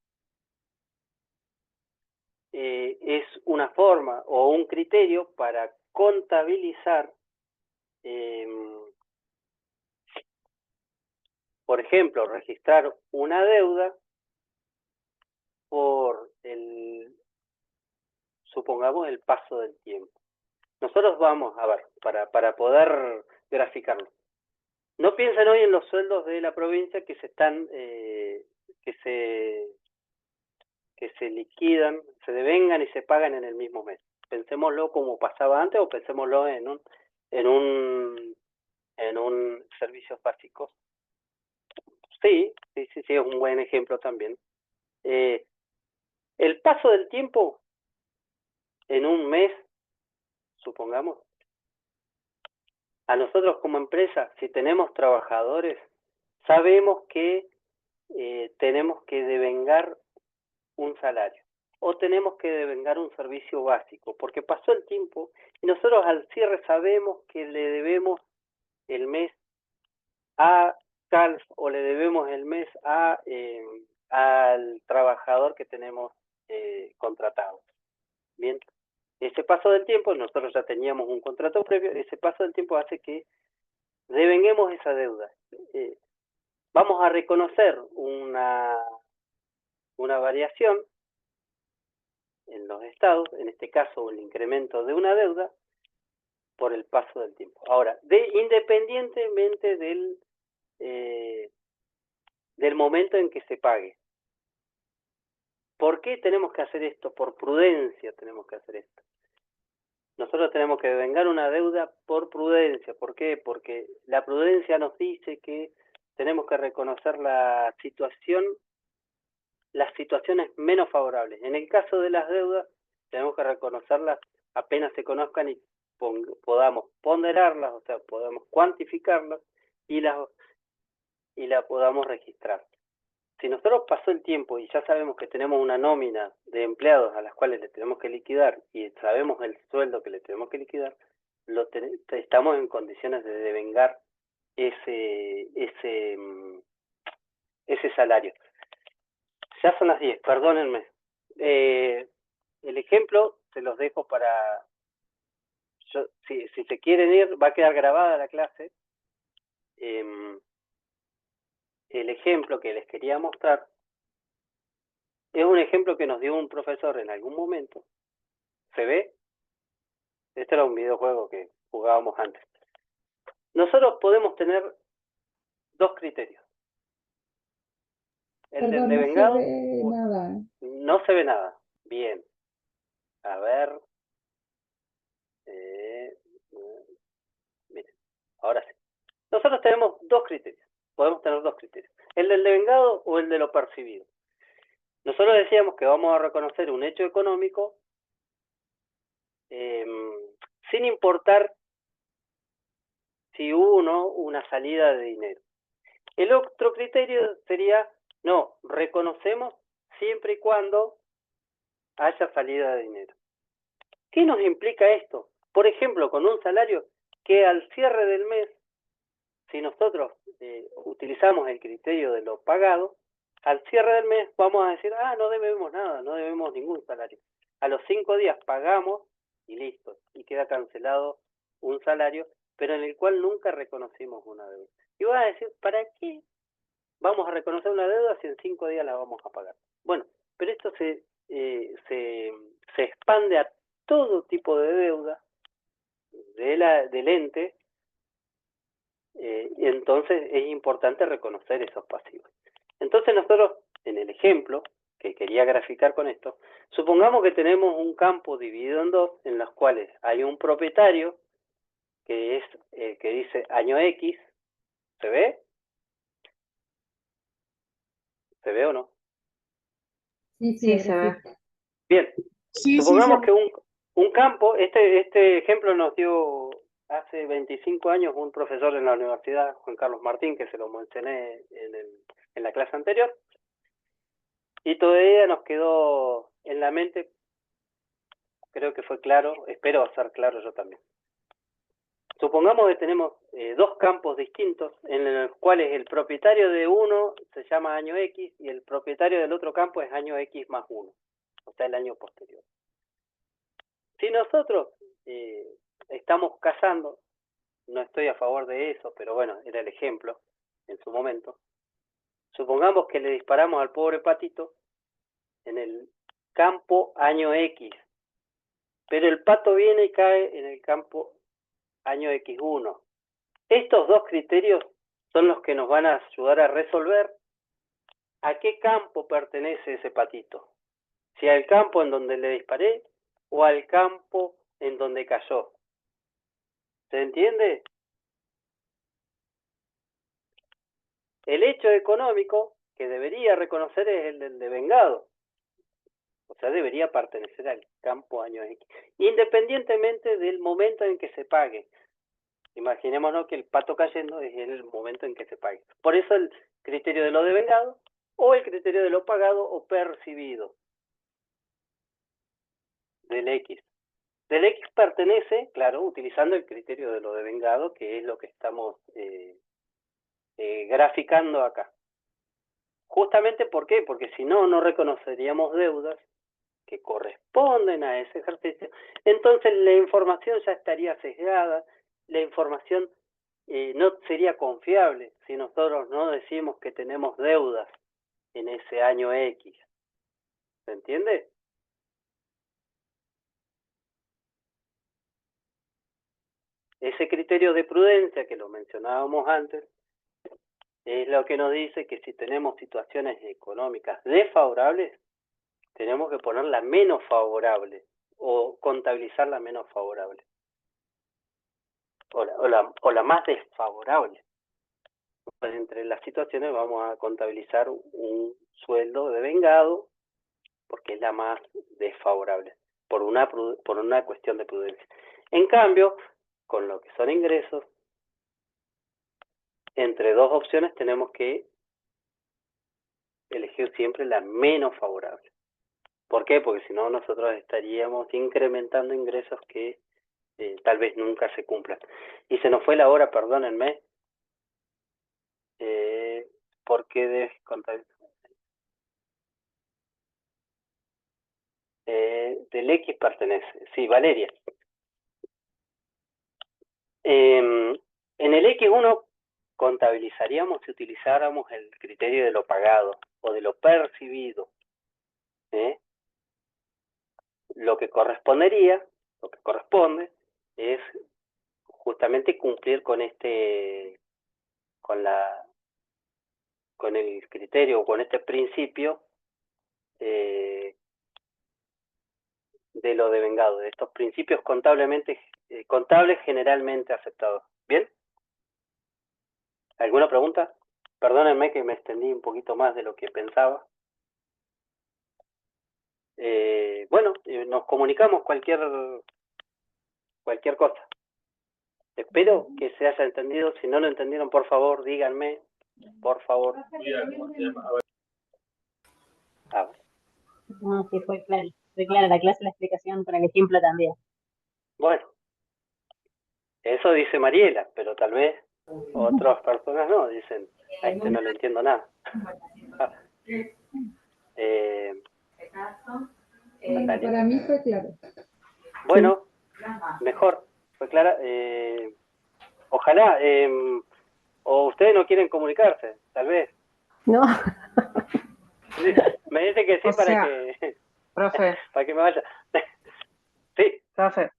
es una forma o un criterio para contabilizar, por ejemplo, registrar una deuda por supongamos, el paso del tiempo. Nosotros vamos a ver, para poder graficarlo. No piensen hoy en los sueldos de la provincia que se liquidan, se devengan y se pagan en el mismo mes. Pensémoslo como pasaba antes, o pensémoslo en un servicio básico. Sí, es un buen ejemplo también. El paso del tiempo en un mes, supongamos, a nosotros como empresa, si tenemos trabajadores, sabemos que tenemos que devengar un salario o tenemos que devengar un servicio básico, porque pasó el tiempo y nosotros al cierre sabemos que le debemos el mes a CALF o le debemos el mes al trabajador que tenemos contratado. Bien, ese paso del tiempo, nosotros ya teníamos un contrato previo, ese paso del tiempo hace que devenguemos esa deuda. Vamos a reconocer una variación en los estados, en este caso el incremento de una deuda por el paso del tiempo. Ahora, independientemente del momento en que se pague. ¿Por qué tenemos que hacer esto? Por prudencia tenemos que hacer esto. Nosotros tenemos que devengar una deuda por prudencia. ¿Por qué? Porque la prudencia nos dice que tenemos que reconocer las situaciones menos favorables. En el caso de las deudas, tenemos que reconocerlas apenas se conozcan y podamos ponderarlas, o sea, podamos cuantificarlas y la podamos registrar. Si nosotros pasó el tiempo y ya sabemos que tenemos una nómina de empleados a las cuales le tenemos que liquidar y sabemos el sueldo que le tenemos que liquidar, estamos en condiciones de devengar ese salario. Ya son las 10, perdónenme. El ejemplo se los dejo para... si se quieren ir, va a quedar grabada la clase. El ejemplo que les quería mostrar es un ejemplo que nos dio un profesor en algún momento. ¿Se ve? Este era un videojuego que jugábamos antes. Nosotros podemos tener dos criterios. El del devengado. No se ve nada. No se ve nada. Bien. A ver. Miren, ahora sí. Nosotros tenemos dos criterios. Podemos tener dos criterios. El del devengado o el de lo percibido. Nosotros decíamos que vamos a reconocer un hecho económico sin importar si hubo o no una salida de dinero. El otro criterio sería, no, reconocemos siempre y cuando haya salida de dinero. ¿Qué nos implica esto? Por ejemplo, con un salario que al cierre del mes, si nosotros utilizamos el criterio de lo pagado, al cierre del mes vamos a decir, no debemos nada, no debemos ningún salario. A los 5 días pagamos y listo, y queda cancelado un salario, pero en el cual nunca reconocimos una deuda. Y vas a decir, ¿para qué vamos a reconocer una deuda si en 5 días la vamos a pagar? Bueno, pero esto se expande a todo tipo de deuda del ente, y entonces es importante reconocer esos pasivos. Entonces nosotros, en el ejemplo que quería graficar con esto, supongamos que tenemos un campo dividido en dos, en los cuales hay un propietario que es que dice año X. ¿Se ve? ¿Se ve o no? Sí, Sí, ahora se ve. Bien, Sí, supongamos que un campo, este ejemplo nos dio hace 25 años un profesor en la universidad, Juan Carlos Martín, que se lo mencioné en la clase anterior, y todavía nos quedó en la mente, creo que fue claro, espero ser claro yo también. Supongamos que tenemos dos campos distintos en los cuales el propietario de uno se llama año X y el propietario del otro campo es año X más 1, o sea, el año posterior. Si nosotros estamos cazando, no estoy a favor de eso, pero bueno, era el ejemplo en su momento. Supongamos que le disparamos al pobre patito en el campo año X, pero el pato viene y cae en el campo año X1. Estos dos criterios son los que nos van a ayudar a resolver a qué campo pertenece ese patito. Si al campo en donde le disparé o al campo en donde cayó. ¿Se entiende? El hecho económico que debería reconocer es el del devengado. O sea, debería pertenecer al campo año X, independientemente del momento en que se pague. Imaginémonos que el pato cayendo es el momento en que se pague. Por eso el criterio de lo devengado o el criterio de lo pagado o percibido del X. Del X pertenece, claro, utilizando el criterio de lo devengado, que es lo que estamos graficando acá. Justamente, ¿por qué? Porque si no, no reconoceríamos deudas que corresponden a ese ejercicio, entonces la información ya estaría sesgada, la información no sería confiable si nosotros no decimos que tenemos deudas en ese año X. ¿Se entiende? Ese criterio de prudencia que lo mencionábamos antes es lo que nos dice que si tenemos situaciones económicas desfavorables, tenemos que poner la menos favorable o contabilizar la menos favorable o la más desfavorable. Pues entre las situaciones vamos a contabilizar un sueldo devengado porque es la más desfavorable por una cuestión de prudencia. En cambio, con lo que son ingresos, entre dos opciones tenemos que elegir siempre la menos favorable. ¿Por qué? Porque si no nosotros estaríamos incrementando ingresos que tal vez nunca se cumplan. Y se nos fue la hora, perdónenme, porque del X pertenece. Sí, Valeria. En el X1 contabilizaríamos si utilizáramos el criterio de lo pagado o de lo percibido. Lo que corresponde es justamente cumplir con con el criterio o con este principio de lo devengado, de estos principios contables generalmente aceptados. ¿Bien? ¿Alguna pregunta? Perdónenme que me extendí un poquito más de lo que pensaba. Bueno, nos comunicamos cualquier cosa. Espero que se haya entendido. Si no lo entendieron, por favor, díganme. Por favor. No, sí, fue clara la clase, la explicación con el ejemplo también. Bueno, eso dice Mariela, pero tal vez otras personas no, dicen, a este no le entiendo nada. Bueno, para mí fue claro. Bueno, mejor, fue clara. Ojalá, o ustedes no quieren comunicarse, tal vez. No, Me dice que sí O para sea, que profe, para que me vaya. Sí, profe.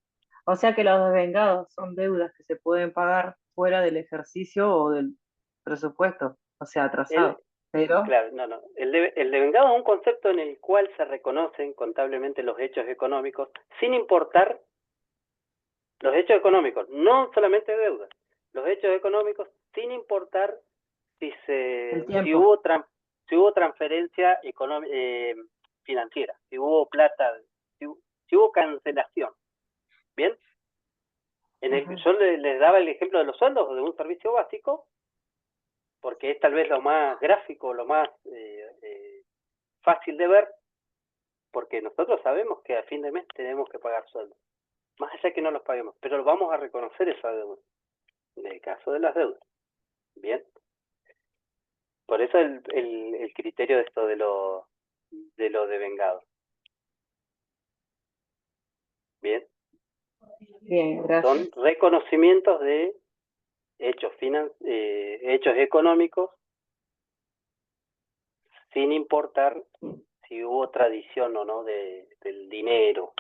O sea que los desvengados son deudas que se pueden pagar fuera del ejercicio o del presupuesto, o sea, atrasado. Pero, claro, no. El devengado es un concepto en el cual se reconocen contablemente los hechos económicos, sin importar los hechos económicos, no solamente deudas, los hechos económicos sin importar el si tiempo. hubo transferencia financiera, si hubo plata, si hubo cancelación. ¿Bien? Yo les daba el ejemplo de los sueldos o de un servicio básico, porque es tal vez lo más gráfico, lo más fácil de ver, porque nosotros sabemos que a fin de mes tenemos que pagar sueldos, más allá que no los paguemos, pero vamos a reconocer esa deuda, en el caso de las deudas. Bien, por eso el criterio de esto de lo devengado. Bien, Bien, gracias. son reconocimientos de hechos económicos sin importar si hubo tradición o no del dinero.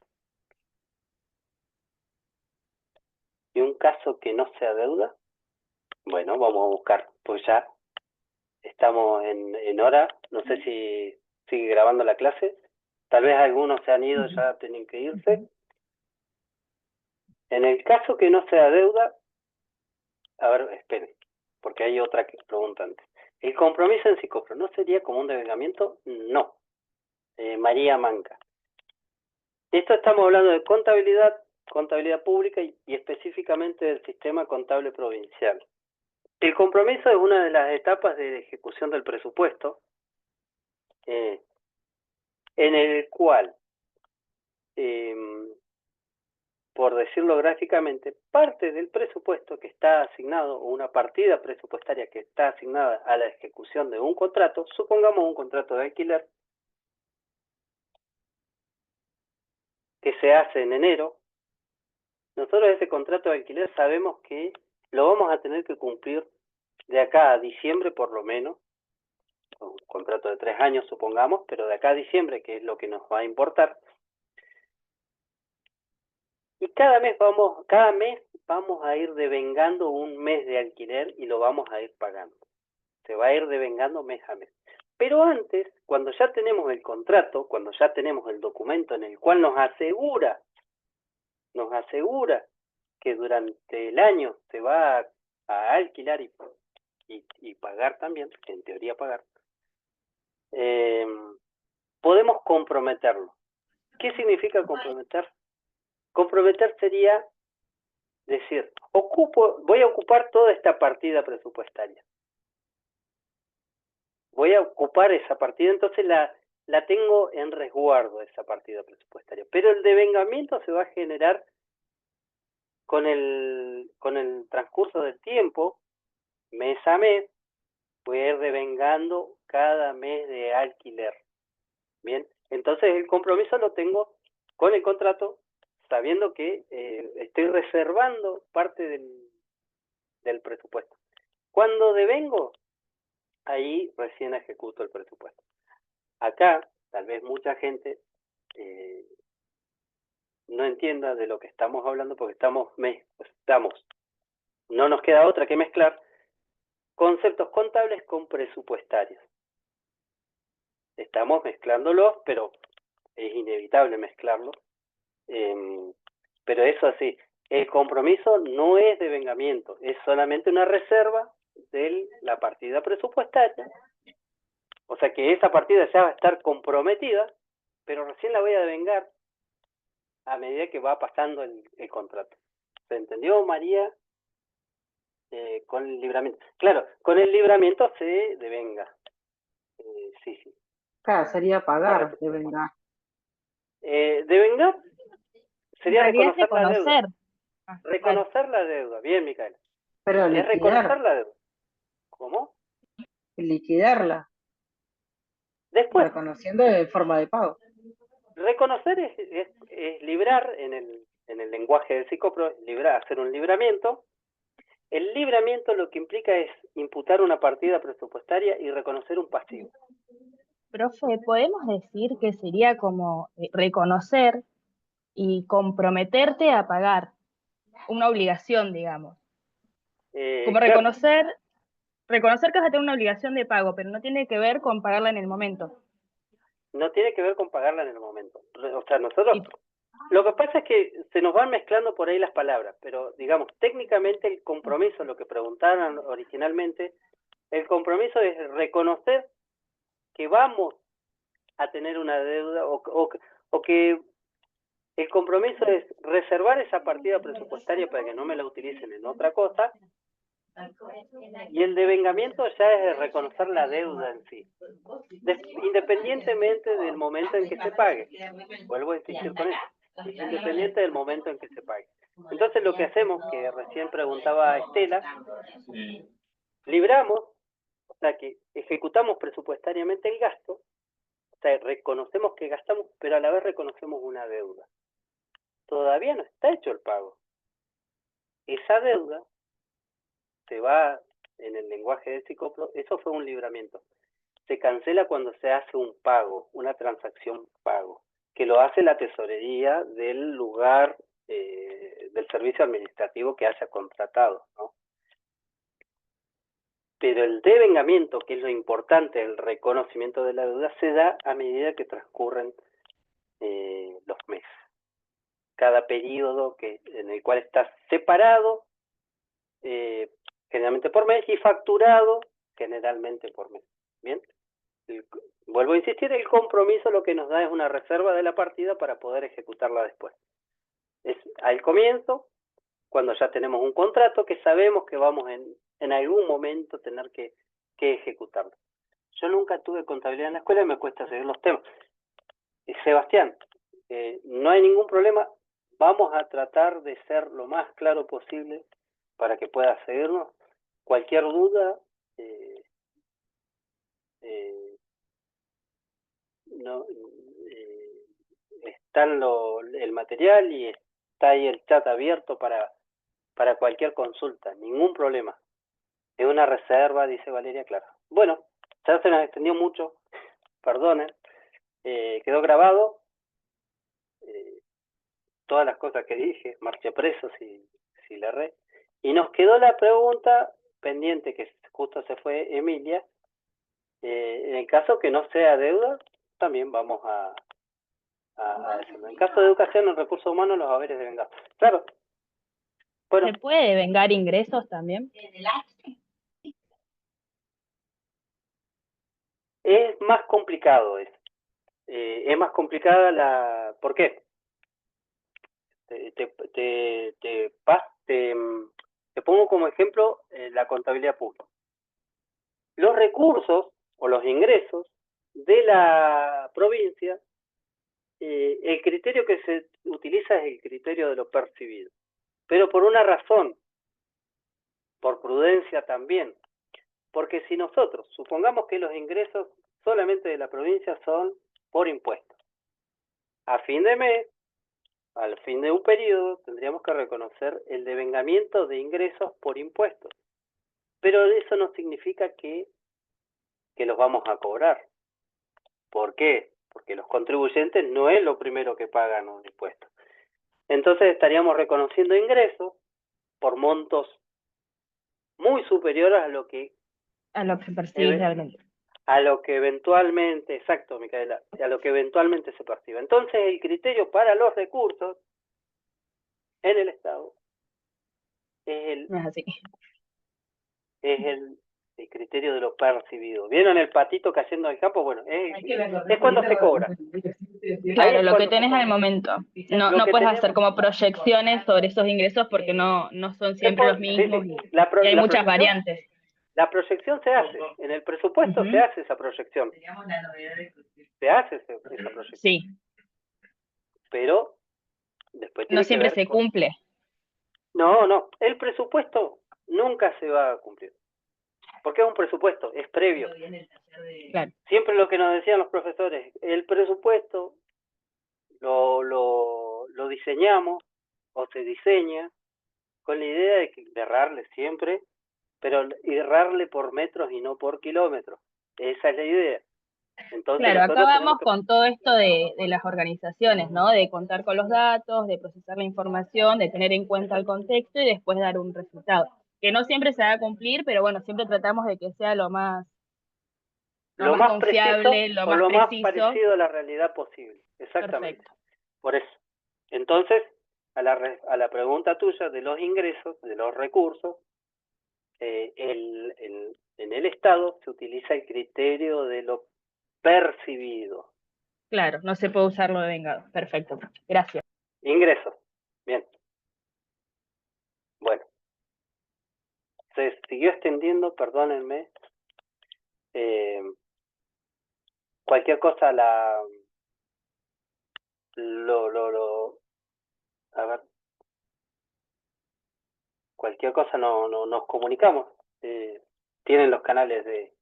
Y un caso que no sea deuda, bueno, vamos a buscar, pues ya estamos en hora, no sé si sigue grabando la clase, tal vez algunos se han ido, ya tienen que irse. En el caso que no sea deuda, a ver, esperen, porque hay otra pregunta antes. ¿El compromiso en Sicofro no sería como un devengamiento? No. María Manca. Esto estamos hablando de contabilidad pública y específicamente del sistema contable provincial. El compromiso es una de las etapas de ejecución del presupuesto, en el cual, por decirlo gráficamente, parte del presupuesto que está asignado, o una partida presupuestaria que está asignada a la ejecución de un contrato, supongamos un contrato de alquiler, que se hace en enero. Nosotros ese contrato de alquiler sabemos que lo vamos a tener que cumplir de acá a diciembre por lo menos, un contrato de 3 años supongamos, pero de acá a diciembre, que es lo que nos va a importar. Y cada mes vamos a ir devengando un mes de alquiler y lo vamos a ir pagando. Se va a ir devengando mes a mes. Pero antes, cuando ya tenemos el contrato, cuando ya tenemos el documento en el cual nos asegura que durante el año se va a alquilar y pagar también, en teoría pagar, podemos comprometerlo. ¿Qué significa comprometer? Comprometer sería decir, voy a ocupar toda esta partida presupuestaria. Voy a ocupar esa partida, entonces la tengo en resguardo, esa partida presupuestaria. Pero el devengamiento se va a generar con el transcurso del tiempo, mes a mes, voy a ir devengando cada mes de alquiler. Bien, entonces el compromiso lo tengo con el contrato, sabiendo que estoy reservando parte del presupuesto. Cuando devengo, ahí recién ejecuto el presupuesto. Acá, tal vez mucha gente no entienda de lo que estamos hablando porque no nos queda otra que mezclar conceptos contables con presupuestarios. Estamos mezclándolos, pero es inevitable mezclarlos. Pero eso así, el compromiso no es devengamiento, es solamente una reserva de la partida presupuestaria. O sea que esa partida ya va a estar comprometida, pero recién la voy a devengar a medida que va pasando el contrato. ¿Se entendió, María? Con el libramiento. Claro, con el libramiento se devenga. Sí. Claro, sería pagar, devengar. Devengar sería En realidad es reconocer la deuda. reconocer. Claro. Reconocer la deuda. Bien, Micaela. Pero Es reconocer liquidar, la deuda. ¿Cómo? liquidarla, Después, reconociendo de forma de pago. reconocer es librar en el lenguaje del psicópro, es librar, hacer un libramiento. El libramiento lo que implica es imputar una partida presupuestaria y reconocer un pasivo. Profe, podemos decir que sería como reconocer y comprometerte a pagar una obligación, digamos. Como Claro, reconocer que vas a tener una obligación de pago, pero no tiene que ver con pagarla en el momento. no tiene que ver con pagarla en el momento. O sea, nosotros, Y- lo que pasa es que se nos van mezclando por ahí las palabras, pero digamos, técnicamente el compromiso, lo que preguntaban originalmente, el compromiso es reconocer que vamos a tener una deuda o que el compromiso es reservar esa partida presupuestaria para que no me la utilicen en otra cosa, y el devengamiento ya es reconocer la deuda en sí, independientemente del momento en que se pague. Vuelvo a insistir con eso, independiente del momento en que se pague. Entonces lo que hacemos, que recién preguntaba Estela, libramos, o sea que ejecutamos presupuestariamente el gasto, o sea, reconocemos que gastamos, pero a la vez reconocemos una deuda. Todavía no está hecho el pago. Esa deuda se va en el lenguaje del psicópro, eso fue un libramiento. Se cancela cuando se hace un pago, una transacción pago, que lo hace la tesorería del lugar del servicio administrativo que haya contratado, ¿no? Pero el devengamiento, que es lo importante, el reconocimiento de la deuda, se da a medida que transcurren los meses. Cada periodo en el cual está separado, generalmente por mes, y facturado generalmente por mes. ¿Bien? Vuelvo a insistir, el compromiso lo que nos da es una reserva de la partida para poder ejecutarla después. Es al comienzo, cuando ya tenemos un contrato que sabemos que vamos en algún momento tener que ejecutarlo. Yo nunca tuve contabilidad en la escuela y me cuesta seguir los temas. Sebastián, no hay ningún problema, vamos a tratar de ser lo más claro posible para que puedas seguirnos. Cualquier duda, no, está el material y está ahí el chat abierto para cualquier consulta, ningún problema. Es una reserva, dice Valeria, claro. Bueno, ya se nos extendió mucho, perdonen, quedó grabado todas las cosas que dije, marché preso si le erré, y nos quedó la pregunta pendiente, que justo se fue Emilia, en el caso que no sea deuda, también vamos a decirlo. En caso de educación en recursos humanos, los haberes deben dar. Claro. Bueno, ¿Se puede devengar ingresos también? es más complicado eso. Es más complicada la... ¿Por qué? Te pongo como ejemplo la contabilidad pública. Los recursos o los ingresos de la provincia, el criterio que se utiliza es el criterio de lo percibido. Pero por una razón, por prudencia también. Porque si nosotros supongamos que los ingresos solamente de la provincia son por impuestos, a fin de mes, al fin de un periodo, tendríamos que reconocer el devengamiento de ingresos por impuestos. Pero eso no significa que los vamos a cobrar. ¿Por qué? Porque los contribuyentes no es lo primero que pagan un impuesto. Entonces estaríamos reconociendo ingresos por montos muy superiores a lo que percibís realmente. a lo que eventualmente, exacto, Micaela, a lo que eventualmente se percibe. Entonces el criterio para los recursos en el Estado es Así. el criterio de lo percibido. ¿Vieron el patito cayendo al campo? Bueno, es cuando se cobra. Claro, lo que tenés al momento. No puedes tenemos, hacer como proyecciones sobre esos ingresos porque no son siempre los mismos sí. y hay muchas variantes. La proyección se hace, en el presupuesto se hace esa proyección. Se hace esa proyección. Sí. Pero Después No tiene que siempre ver se con- cumple. No, el presupuesto nunca se va a cumplir. Porque es un presupuesto, es previo. Claro. Siempre lo que nos decían los profesores, el presupuesto lo diseñamos o se diseña con la idea de errarle siempre, pero errarle por metros y no por kilómetros. Esa es la idea. Entonces Claro, nosotros acá tenemos vamos con todo esto de las organizaciones, ¿no? De contar con los datos, de procesar la información, de tener en cuenta el contexto y después dar un resultado. Que no siempre se va a cumplir, pero bueno, siempre tratamos de que sea lo más lo más confiable, preciso lo o más lo más preciso. parecido a la realidad posible. Exactamente. Perfecto. Por eso. Entonces, a la pregunta tuya de los ingresos, de los recursos, en el Estado se utiliza el criterio de lo percibido. Claro, no se puede usar lo de vengado. Perfecto. Gracias. Ingresos. Bien. Bueno. Se siguió extendiendo, perdónenme. Cualquier cosa a ver, cualquier cosa nos comunicamos. Tienen los canales de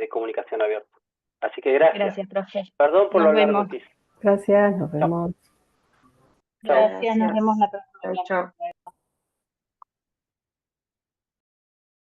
comunicación abiertos. Así que gracias. Gracias, profe. Perdón por Nos lo largo vemos. que hice. Gracias, nos Chao. vemos. Gracias, nos vemos la próxima. Chao, chao.